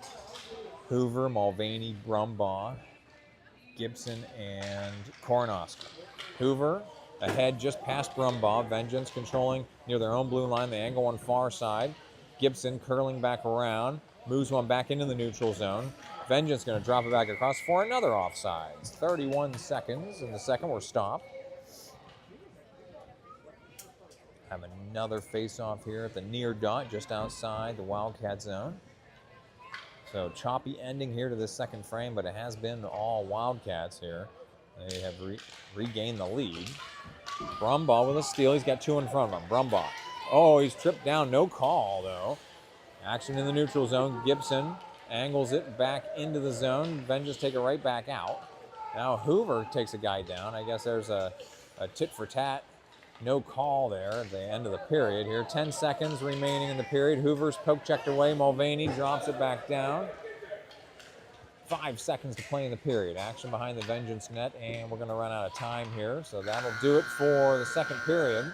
Hoover, Mulvaney, Brumbaugh, Gibson, and Koronowski. Hoover ahead just past Brumbaugh. Vengeance controlling near their own blue line. They angle one far side. Gibson curling back around. Moves one back into the neutral zone. Vengeance going to drop it back across for another offsides. 31 seconds in the second. We're stopped. Have another face-off here at the near dot just outside the Wildcat zone. So choppy ending here to this second frame, but it has been all Wildcats here. They have regained the lead. Brumbaugh with a steal. He's got 2 in front of him. Brumbaugh. Oh, he's tripped down. No call, though. Action in the neutral zone. Gibson angles it back into the zone. Vengeance take it right back out. Now Hoover takes a guy down. I guess there's a tit for tat. No call there at the end of the period here. 10 seconds remaining in the period. Hoover's poke checked away. Mulvaney drops it back down. 5 seconds to play in the period. Action behind the Vengeance net, and we're going to run out of time here. So that'll do it for the second period.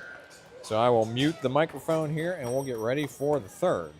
So I will mute the microphone here, and we'll get ready for the third.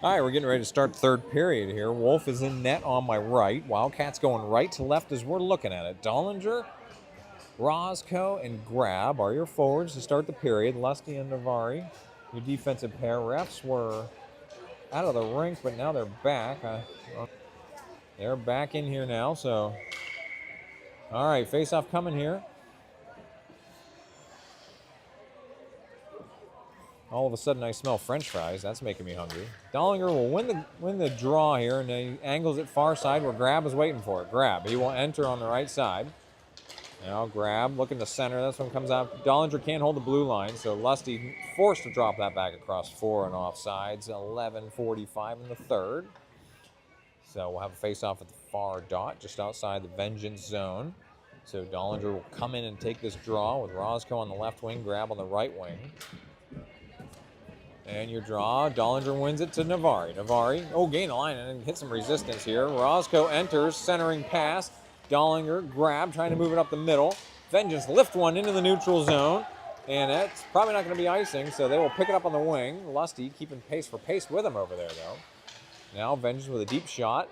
All right, we're getting ready to start third period here. Wolf is in net on my right. Wildcats going right to left as we're looking at it. Dollinger, Roscoe, and Grab are your forwards to start the period. Lusty and Navari, your defensive pair. Refs were out of the rink, but now they're back. They're back in here now, so. All right, face-off coming here. All of a sudden, I smell French fries. That's making me hungry. Dollinger will win the draw here, and he angles it far side where Grab is waiting for it. Grab, he will enter on the right side. Now Grab looking to center. That's when it comes out. Dollinger can't hold the blue line, so Lusty forced to drop that back across 4 and offsides. 11:45 in the third. So we'll have a face-off at the far dot, just outside the Vengeance zone. So Dollinger will come in and take this draw with Roscoe on the left wing, Grab on the right wing. And your draw, Dollinger wins it to Navari. Navari, gain a line and hit some resistance here. Roscoe enters, centering pass. Dollinger, Grab, trying to move it up the middle. Vengeance lift one into the neutral zone. And that's probably not going to be icing, so they will pick it up on the wing. Lusty keeping pace with him over there, though. Now Vengeance with a deep shot.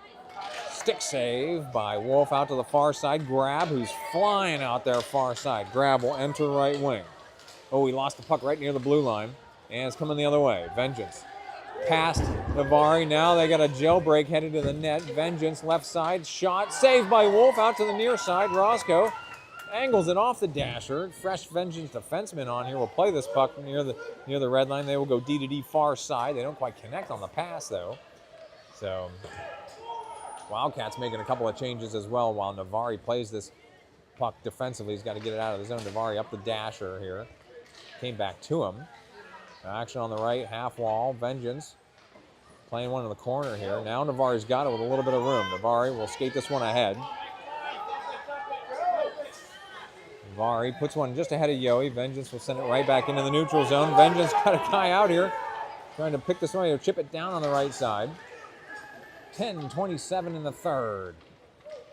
Stick save by Wolf out to the far side. Grab, who's flying out there far side. Grab will enter right wing. Oh, he lost the puck right near the blue line. And it's coming the other way. Vengeance past Navari. Now they got a jailbreak headed to the net. Vengeance left side. Shot saved by Wolf out to the near side. Roscoe angles it off the dasher. Fresh Vengeance defenseman on here will play this puck near the red line. They will go D to D far side. They don't quite connect on the pass, though. So Wildcats making a couple of changes as well while Navari plays this puck defensively. He's got to get it out of the zone. Navari up the dasher here. Came back to him. Action on the right, half wall. Vengeance playing one in the corner here. Now Navari's got it with a little bit of room. Navari will skate this one ahead. Navari puts one just ahead of Yohe. Vengeance will send it right back into the neutral zone. Vengeance got a guy out here trying to pick this one. He'll chip it down on the right side. 10:27 in the third.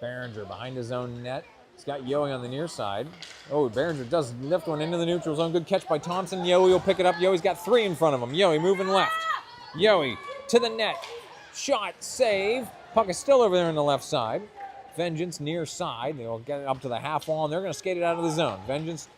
Behringer behind his own net. He's got Yohe on the near side. Oh, Behringer does lift one into the neutral zone. Good catch by Thompson. Yohe will pick it up. Yohe's got 3 in front of him. Yohe moving left. Yohe to the net. Shot, save. Puck is still over there on the left side. Vengeance near side. They'll get it up to the half wall, and they're going to skate it out of the zone. Vengeance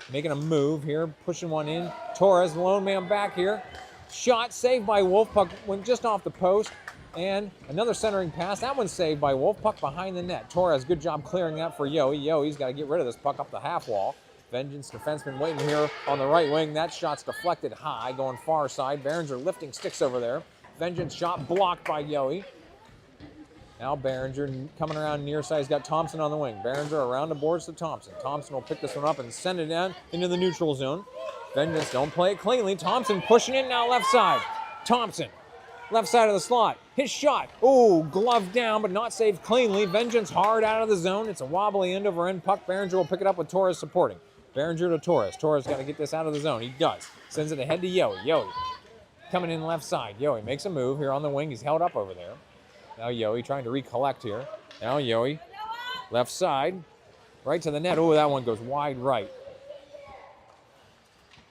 making a move here, pushing one in. Torres, the lone man back here. Shot, saved by Wolf. Puck went just off the post. And another centering pass. That one's saved by Wolf. Puck behind the net. Torres, good job clearing that for Yohe. Yohe's got to get rid of this puck up the half wall. Vengeance defenseman waiting here on the right wing. That shot's deflected high, going far side. Behringer lifting sticks over there. Vengeance shot blocked by Yohe. Now Behringer coming around near side. He's got Thompson on the wing. Behringer around the boards to Thompson. Thompson will pick this one up and send it down into the neutral zone. Vengeance don't play it cleanly. Thompson pushing it now left side. Thompson Left side of the slot. His shot. Oh, glove down, but not saved cleanly. Vengeance hard out of the zone. It's a wobbly end-over-end puck. Behringer will pick it up with Torres supporting. Behringer to Torres. Torres got to get this out of the zone. He does. Sends it ahead to Yoey. Yoey coming in left side. Yoey makes a move here on the wing. He's held up over there. Now Yoey trying to recollect here. Now Yoey. Left side. Right to the net. Oh, that one goes wide right.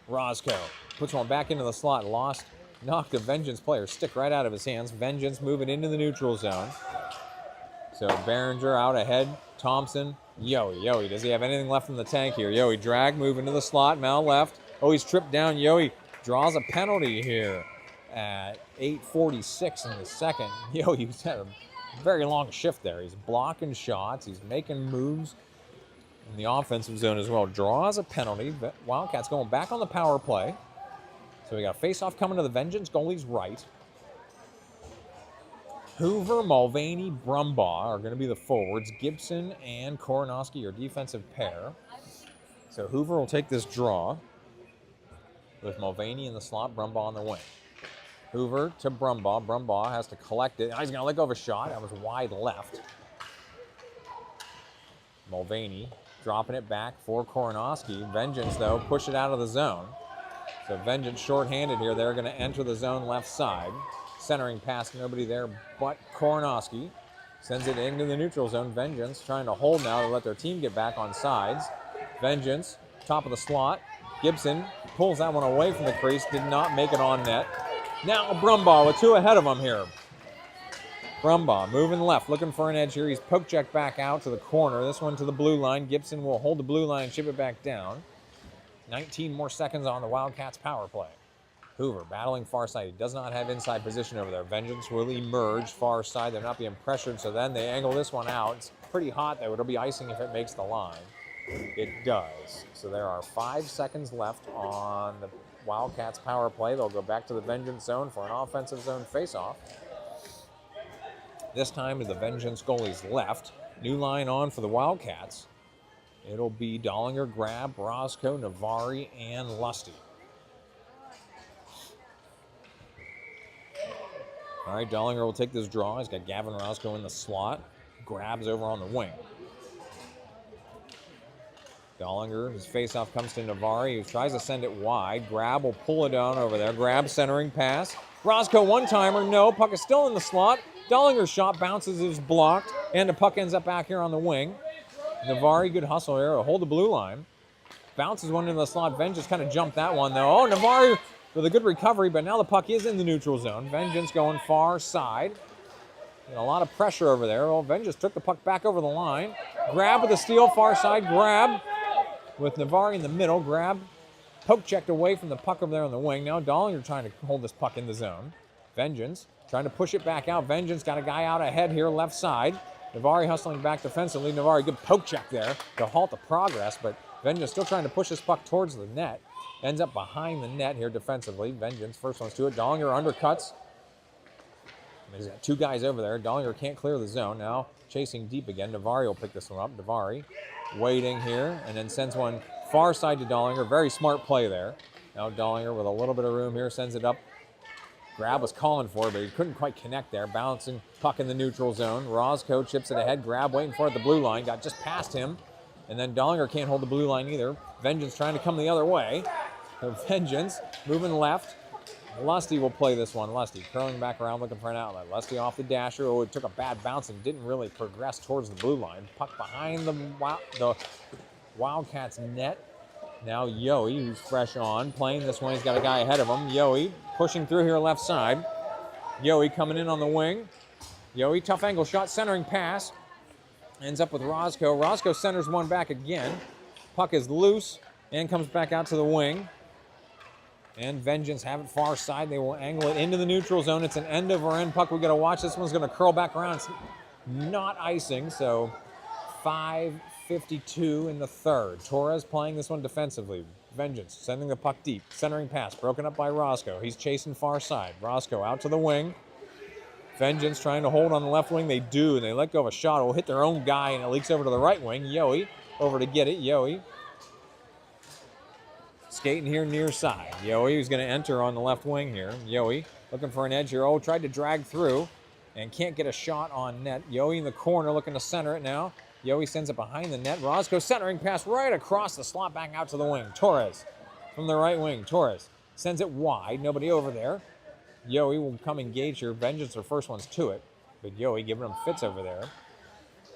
Roscoe puts one back into the slot. Lost. Knocked a Vengeance player stick right out of his hands. Vengeance moving into the neutral zone. So Behringer out ahead. Thompson. Yoey. Yoey. Does he have anything left in the tank here? Yoey drag. Move into the slot. Mal left. Oh, he's tripped down. Yoey draws a penalty here at 8:46 in the second. Yoey's had a very long shift there. He's blocking shots. He's making moves in the offensive zone as well. Draws a penalty. Wildcats going back on the power play. So we got a face-off coming to the Vengeance goalie's right. Hoover, Mulvaney, Brumbaugh are going to be the forwards. Gibson and Koronowski are defensive pair. So Hoover will take this draw with Mulvaney in the slot, Brumbaugh on the wing. Hoover to Brumbaugh. Brumbaugh has to collect it. He's going to let go of a shot. That was wide left. Mulvaney dropping it back for Koronowski. Vengeance, though, push it out of the zone. So Vengeance shorthanded here. They're going to enter the zone left side. Centering pass, nobody there but Koronowski. Sends it into the neutral zone. Vengeance trying to hold now to let their team get back on sides. Vengeance, top of the slot. Gibson pulls that one away from the crease. Did not make it on net. Now Brumbaugh with two ahead of him here. Brumbaugh moving left, looking for an edge here. He's poke checked back out to the corner. This one to the blue line. Gibson will hold the blue line and ship it back down. 19 more seconds on the Wildcats power play. Hoover battling far side. He does not have inside position over there. Vengeance will emerge far side. They're not being pressured, so then they angle this one out. It's pretty hot, though. It'll be icing if it makes the line. It does. So there are 5 seconds left on the Wildcats power play. They'll go back to the Vengeance zone for an offensive zone faceoff. This time to the Vengeance goalie's left. New line on for the Wildcats. It'll be Dollinger, Grab, Roscoe, Navari, and Lusty. All right, Dollinger will take this draw. He's got Gavin Roscoe in the slot. Grab's over on the wing. Dollinger, his faceoff comes to Navari, who tries to send it wide. Grab will pull it down over there. Grab centering pass. Roscoe one-timer, no. Puck is still in the slot. Dollinger's shot bounces, is blocked, and the puck ends up back here on the wing. Navari, good hustle here to hold the blue line. Bounces one into the slot. Vengeance kind of jumped that one, though. Oh, Navari with a good recovery, but now the puck is in the neutral zone. Vengeance going far side. And a lot of pressure over there. Oh, Vengeance took the puck back over the line. Grab with a steal, far side. Grab with Navari in the middle. Grab poke checked away from the puck over there on the wing. Now Dollinger trying to hold this puck in the zone. Vengeance trying to push it back out. Vengeance got a guy out ahead here, left side. Navari hustling back defensively. Navari, good poke check there to halt the progress, but Vengeance still trying to push this puck towards the net. Ends up behind the net here defensively. Vengeance, first one's to it. Dollinger undercuts. He's got two guys over there. Dollinger can't clear the zone. Now chasing deep again. Navari will pick this one up. Navari waiting here and then sends one far side to Dollinger. Very smart play there. Now Dollinger with a little bit of room here sends it up. Grab was calling for it, but he couldn't quite connect there. Bouncing puck in the neutral zone. Roscoe chips it ahead. Grab waiting for it at the blue line. Got just past him. And then Dollinger can't hold the blue line either. Vengeance trying to come the other way. So Vengeance moving left. Lusty will play this one. Lusty curling back around looking for an outlet. Lusty off the dasher. Oh, it took a bad bounce and didn't really progress towards the blue line. Puck behind the Wildcats net. Now Yoey, who's fresh on, playing this one. He's got a guy ahead of him. Yoey pushing through here left side. Yoey coming in on the wing. Yoey, tough angle shot, centering pass. Ends up with Roscoe. Roscoe centers one back again. Puck is loose and comes back out to the wing. And Vengeance have it far side. They will angle it into the neutral zone. It's an end-over-end puck. We've got to watch. This one's going to curl back around. It's not icing, so 5:52 in the third. Torres playing this one defensively. Vengeance sending the puck deep. Centering pass broken up by Roscoe. He's chasing far side. Roscoe out to the wing. Vengeance trying to hold on the left wing. They do, and they let go of a shot. It will hit their own guy, and it leaks over to the right wing. Yoey over to get it. Yoey skating here near side. Yoey, who's going to enter on the left wing here. Yoey looking for an edge here. Oh, tried to drag through and can't get a shot on net. Yoey in the corner looking to center it now. Yoey sends it behind the net. Roscoe centering pass right across the slot, back out to the wing. Torres from the right wing. Torres sends it wide. Nobody over there. Yoey will come engage here. Vengeance are first ones to it. But Yoey giving him fits over there.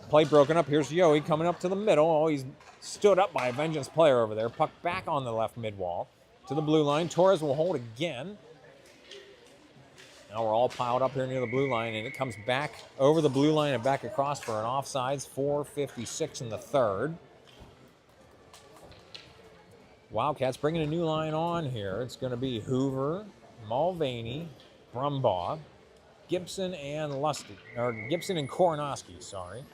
Play broken up. Here's Yoey coming up to the middle. Oh, he's stood up by a Vengeance player over there. Puck back on the left mid wall to the blue line. Torres will hold again. Now we're all piled up here near the blue line, and it comes back over the blue line and back across for an offsides. 4:56 in the third. Wildcats bringing a new line on here. It's going to be Hoover, Mulvaney, Brumbaugh, Gibson and Gibson and Koronoski, sorry.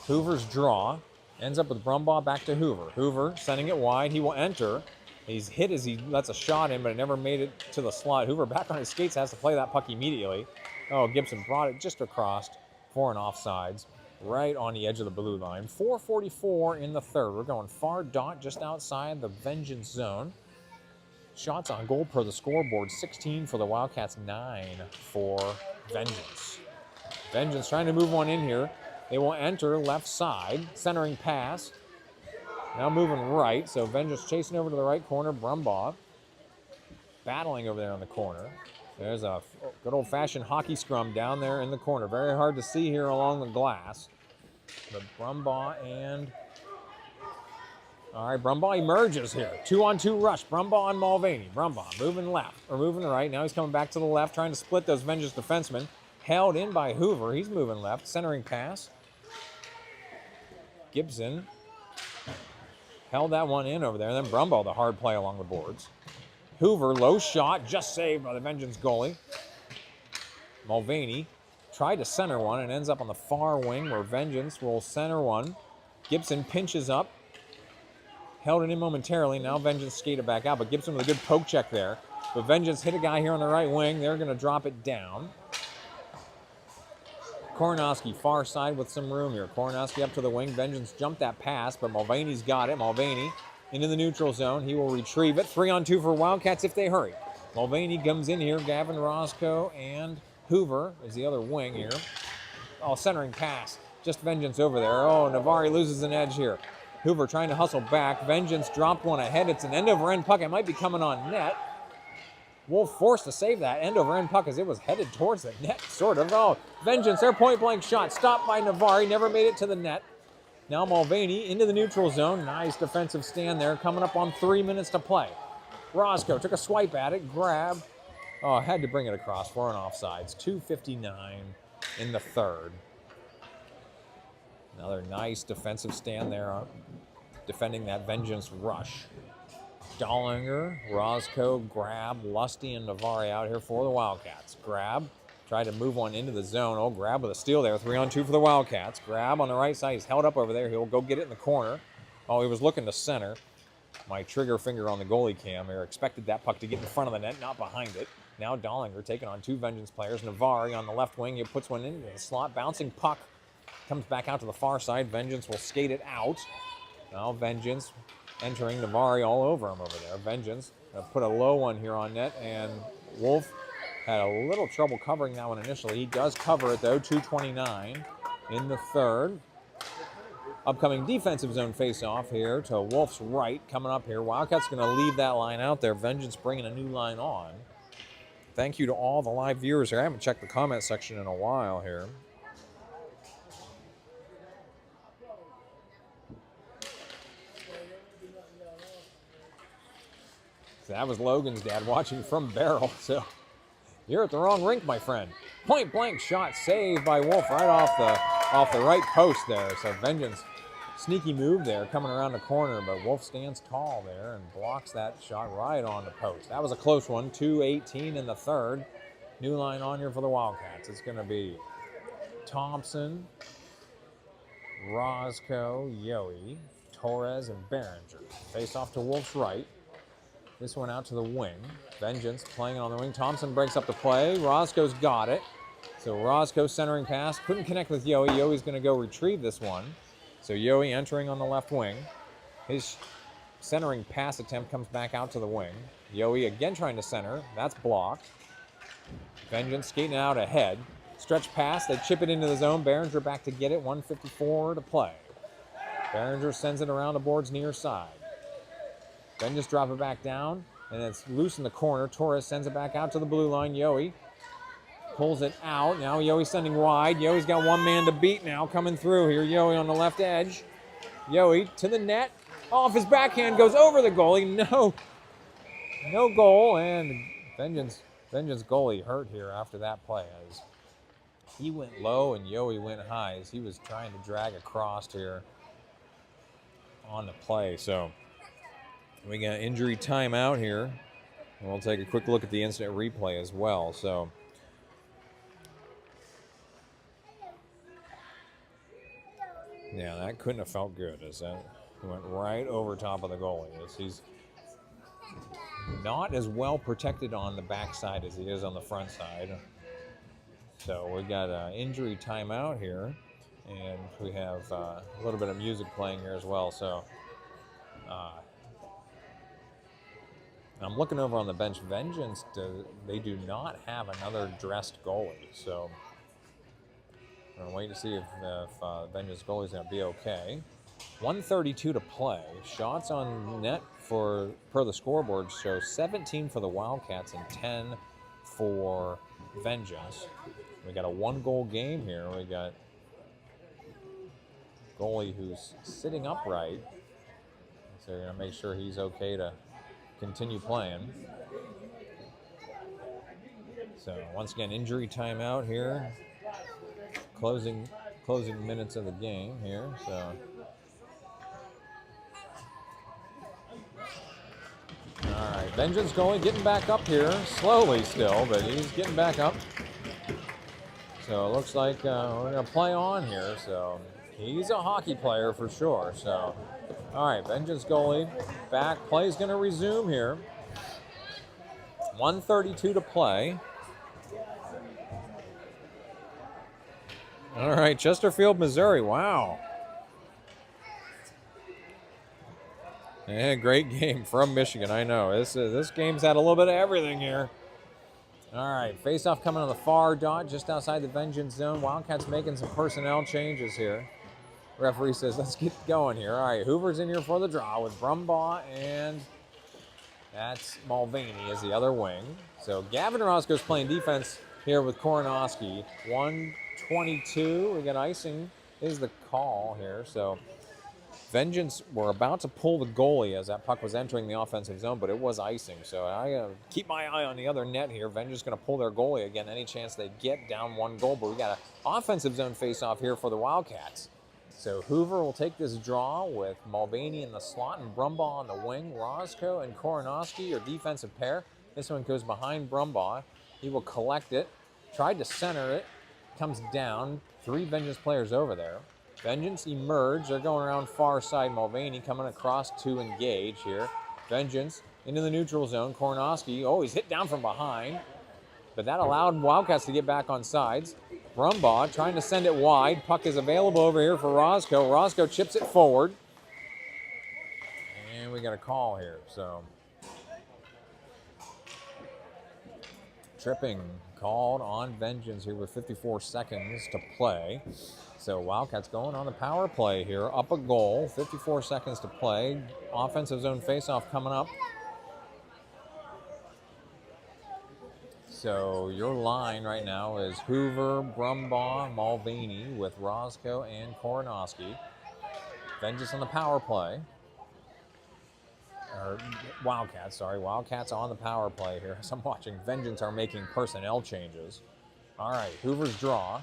Hoover's draw ends up with Brumbaugh back to Hoover. Hoover sending it wide. He will enter. He's hit as he lets a shot in, but it never made it to the slot. Hoover back on his skates, has to play that puck immediately. Oh, Gibson brought it just across for an offsides, right on the edge of the blue line. 4:44 in the third. We're going far dot just outside the Vengeance zone. Shots on goal per the scoreboard, 16 for the Wildcats, 9 for Vengeance. Vengeance trying to move one in here. They will enter left side, centering pass. Now moving right, so Vengeance chasing over to the right corner. Brumbaugh battling over there on the corner. There's a good old-fashioned hockey scrum down there in the corner. Very hard to see here along the glass. But Brumbaugh and... All right, Brumbaugh emerges here. 2-on-2 rush. Brumbaugh and Mulvaney. Brumbaugh moving left, or moving right. Now he's coming back to the left, trying to split those Vengeance defensemen. Held in by Hoover. He's moving left. Centering pass. Gibson held that one in over there. Then Brumbaugh, the hard play along the boards. Hoover, low shot, just saved by the Vengeance goalie. Mulvaney tried to center one and ends up on the far wing where Vengeance will center one. Gibson pinches up. Held it in momentarily. Now Vengeance skated back out, but Gibson with a good poke check there. But Vengeance hit a guy here on the right wing. They're going to drop it down. Koronoski far side with some room here. Koronoski up to the wing. Vengeance jumped that pass, but Mulvaney's got it. Mulvaney into the neutral zone. He will retrieve it. 3-on-2 for Wildcats if they hurry. Mulvaney comes in here. Gavin Roscoe and Hoover is the other wing here. Oh, centering pass. Just Vengeance over there. Oh, Navari loses an edge here. Hoover trying to hustle back. Vengeance dropped one ahead. It's an end-over-end puck. It might be coming on net. Wolf forced to save that end-over-end puck as it was headed towards the net, sort of. Oh, Vengeance, their point-blank shot. Stopped by Navari. Never made it to the net. Now Mulvaney into the neutral zone. Nice defensive stand there. Coming up on 3 minutes to play. Roscoe took a swipe at it. Grab. Oh, had to bring it across for an offsides. 2:59 in the third. Another nice defensive stand there, defending that Vengeance rush. Dollinger, Roscoe, Grab, Lusty, and Navari out here for the Wildcats. Grab, tried to move one into the zone. Oh, Grab with a steal there. 3-on-2 for the Wildcats. Grab on the right side. He's held up over there. He'll go get it in the corner. Oh, he was looking to center. My trigger finger on the goalie cam here. Expected that puck to get in front of the net, not behind it. Now Dollinger taking on two Vengeance players. Navari on the left wing. He puts one into the slot. Bouncing puck. Comes back out to the far side. Vengeance will skate it out. Now Vengeance entering. Navari all over him over there. Vengeance put a low one here on net, and Wolf had a little trouble covering that one initially. He does cover it though. 2:29 in the third. Upcoming defensive zone face-off here to Wolf's right coming up here. Wildcats going to leave that line out there. Vengeance bringing a new line on. Thank you to all the live viewers here. I haven't checked the comment section in a while here. That was Logan's dad watching from Barrel, so you're at the wrong rink, my friend. Point blank shot saved by Wolf right off the right post there. So Vengeance, sneaky move there coming around the corner, but Wolf stands tall there and blocks that shot right on the post. That was a close one. 2:18 in the third. New line on here for the Wildcats. It's going to be Thompson, Roscoe, Yoey, Torres, and Behringer. Face off to Wolf's right. This one out to the wing. Vengeance playing it on the wing. Thompson breaks up the play. Roscoe's got it. So Roscoe centering pass. Couldn't connect with Yoey. Yoey's going to go retrieve this one. So Yoey entering on the left wing. His centering pass attempt comes back out to the wing. Yoey again trying to center. That's blocked. Vengeance skating out ahead. Stretch pass, they chip it into the zone. Behringer back to get it, 1:54 to play. Behringer sends it around the board's near side. Vengeance drop it back down, and it's loose in the corner. Torres sends it back out to the blue line. Yohe pulls it out. Now Yohe's sending wide. Yohe's got one man to beat now coming through here. Yohe on the left edge. Yohe to the net. Off his backhand, goes over the goalie. No goal, and Vengeance goalie hurt here after that play as he went low and Yohe went high as he was trying to drag across here on the play. So we got injury timeout here. And we'll take a quick look at the instant replay as well. So yeah, that couldn't have felt good as that went right over top of the goalie. As he's not as well protected on the backside as he is on the front side. So we got an injury timeout here, and we have a little bit of music playing here as well. So I'm looking over on the bench. Vengeance, they do not have another dressed goalie. So I'm going to wait to see if Vengeance goalie is going to be okay. 1:32 to play. Shots on net per the scoreboard show 17 for the Wildcats and 10 for Vengeance. We got a 1-goal game here. We got goalie who's sitting upright. So we're going to make sure he's okay to continue playing. So once again, injury timeout here. Closing minutes of the game here. So all right, Vengeance goalie getting back up here, slowly still, but he's getting back up. So it looks like we're going to play on here. So he's a hockey player for sure. So, all right, Vengeance goalie back. Play's going to resume here. 1:32 to play. All right, Chesterfield, Missouri. Wow. Yeah, great game from Michigan. I know. This game's had a little bit of everything here. All right, face-off coming on the far dot, just outside the Vengeance zone. Wildcats making some personnel changes here. Referee says, let's get going here. All right, Hoover's in here for the draw with Brumbaugh, and that's Mulvaney as the other wing. So Gavin Roscoe's playing defense here with Koronowski. 1:22. We got icing is the call here. So Vengeance were about to pull the goalie as that puck was entering the offensive zone, but it was icing. So I keep my eye on the other net here. Vengeance going to pull their goalie again any chance they get down 1 goal. But we got an offensive zone face-off here for the Wildcats. So Hoover will take this draw with Mulvaney in the slot and Brumbaugh on the wing. Roscoe and Koronowski, your defensive pair. This one goes behind Brumbaugh. He will collect it. Tried to center it. Comes down. 3 Vengeance players over there. Vengeance emerge. They're going around far side. Mulvaney coming across to engage here. Vengeance into the neutral zone. Koronowski, oh, he's hit down from behind. But that allowed Wildcats to get back on sides. Brumbaugh trying to send it wide. Puck is available over here for Roscoe. Roscoe chips it forward. And we got a call here. So tripping called on Vengeance here with 54 seconds to play. So Wildcats going on the power play here, up a goal, 54 seconds to play. Offensive zone faceoff coming up. So your line right now is Hoover, Brumbaugh, Mulvaney with Roscoe and Koronowski. Vengeance on the power play. Or Wildcats, sorry. Wildcats on the power play here. As I'm watching, Vengeance are making personnel changes. All right, Hoover's draw.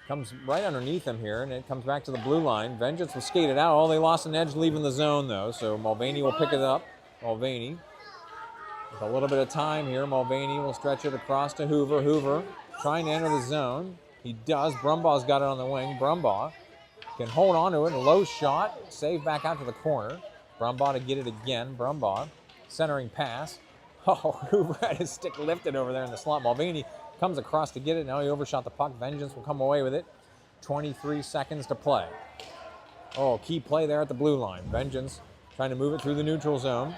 Comes right underneath him here, and it comes back to the blue line. Vengeance will skate it out. Oh, they lost an edge leaving the zone, though, so Mulvaney will pick it up. Mulvaney, with a little bit of time here, Mulvaney will stretch it across to Hoover. Hoover trying to enter the zone. He does. Brumbaugh's got it on the wing. Brumbaugh can hold on to it. Low shot. Save back out to the corner. Brumbaugh to get it again. Brumbaugh centering pass. Oh, Hoover had his stick lifted over there in the slot. Mulvaney comes across to get it. Now he overshot the puck. Vengeance will come away with it. 23 seconds to play. Oh, key play there at the blue line. Vengeance trying to move it through the neutral zone.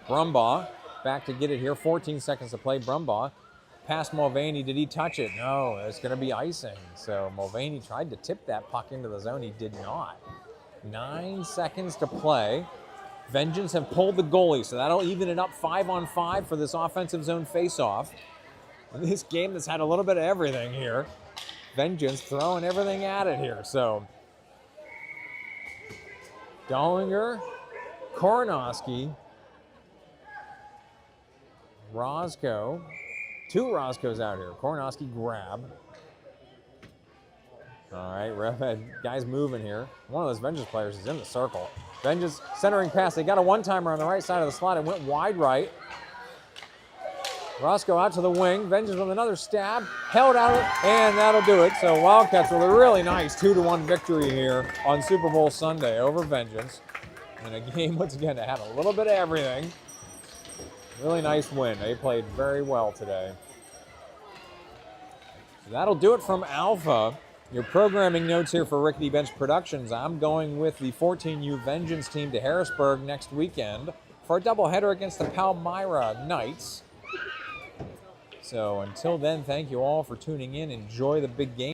Brumbaugh back to get it here. 14 seconds to play. Brumbaugh past Mulvaney. Did he touch it? No, it's going to be icing. So Mulvaney tried to tip that puck into the zone. He did not. 9 seconds to play. Vengeance have pulled the goalie, so that'll even it up 5-on-5 for this offensive zone face-off. This game that's had a little bit of everything here. Vengeance throwing everything at it here. So Dollinger, Koronowski, Roscoe. 2 Roscoes out here. Koronowski grab. All right, guys moving here. One of those Vengeance players is in the circle. Vengeance centering pass. They got a one-timer on the right side of the slot. It went wide right. Roscoe out to the wing. Vengeance with another stab. Held out, and that'll do it. So Wildcats with a really nice 2-1 victory here on Super Bowl Sunday over Vengeance. In a game, once again, that had a little bit of everything. Really nice win. They played very well today. So that'll do it from Alpha. Your programming notes here for Rickety Bench Productions. I'm going with the 14U Vengeance team to Harrisburg next weekend for a doubleheader against the Palmyra Knights. So until then, thank you all for tuning in. Enjoy the big game.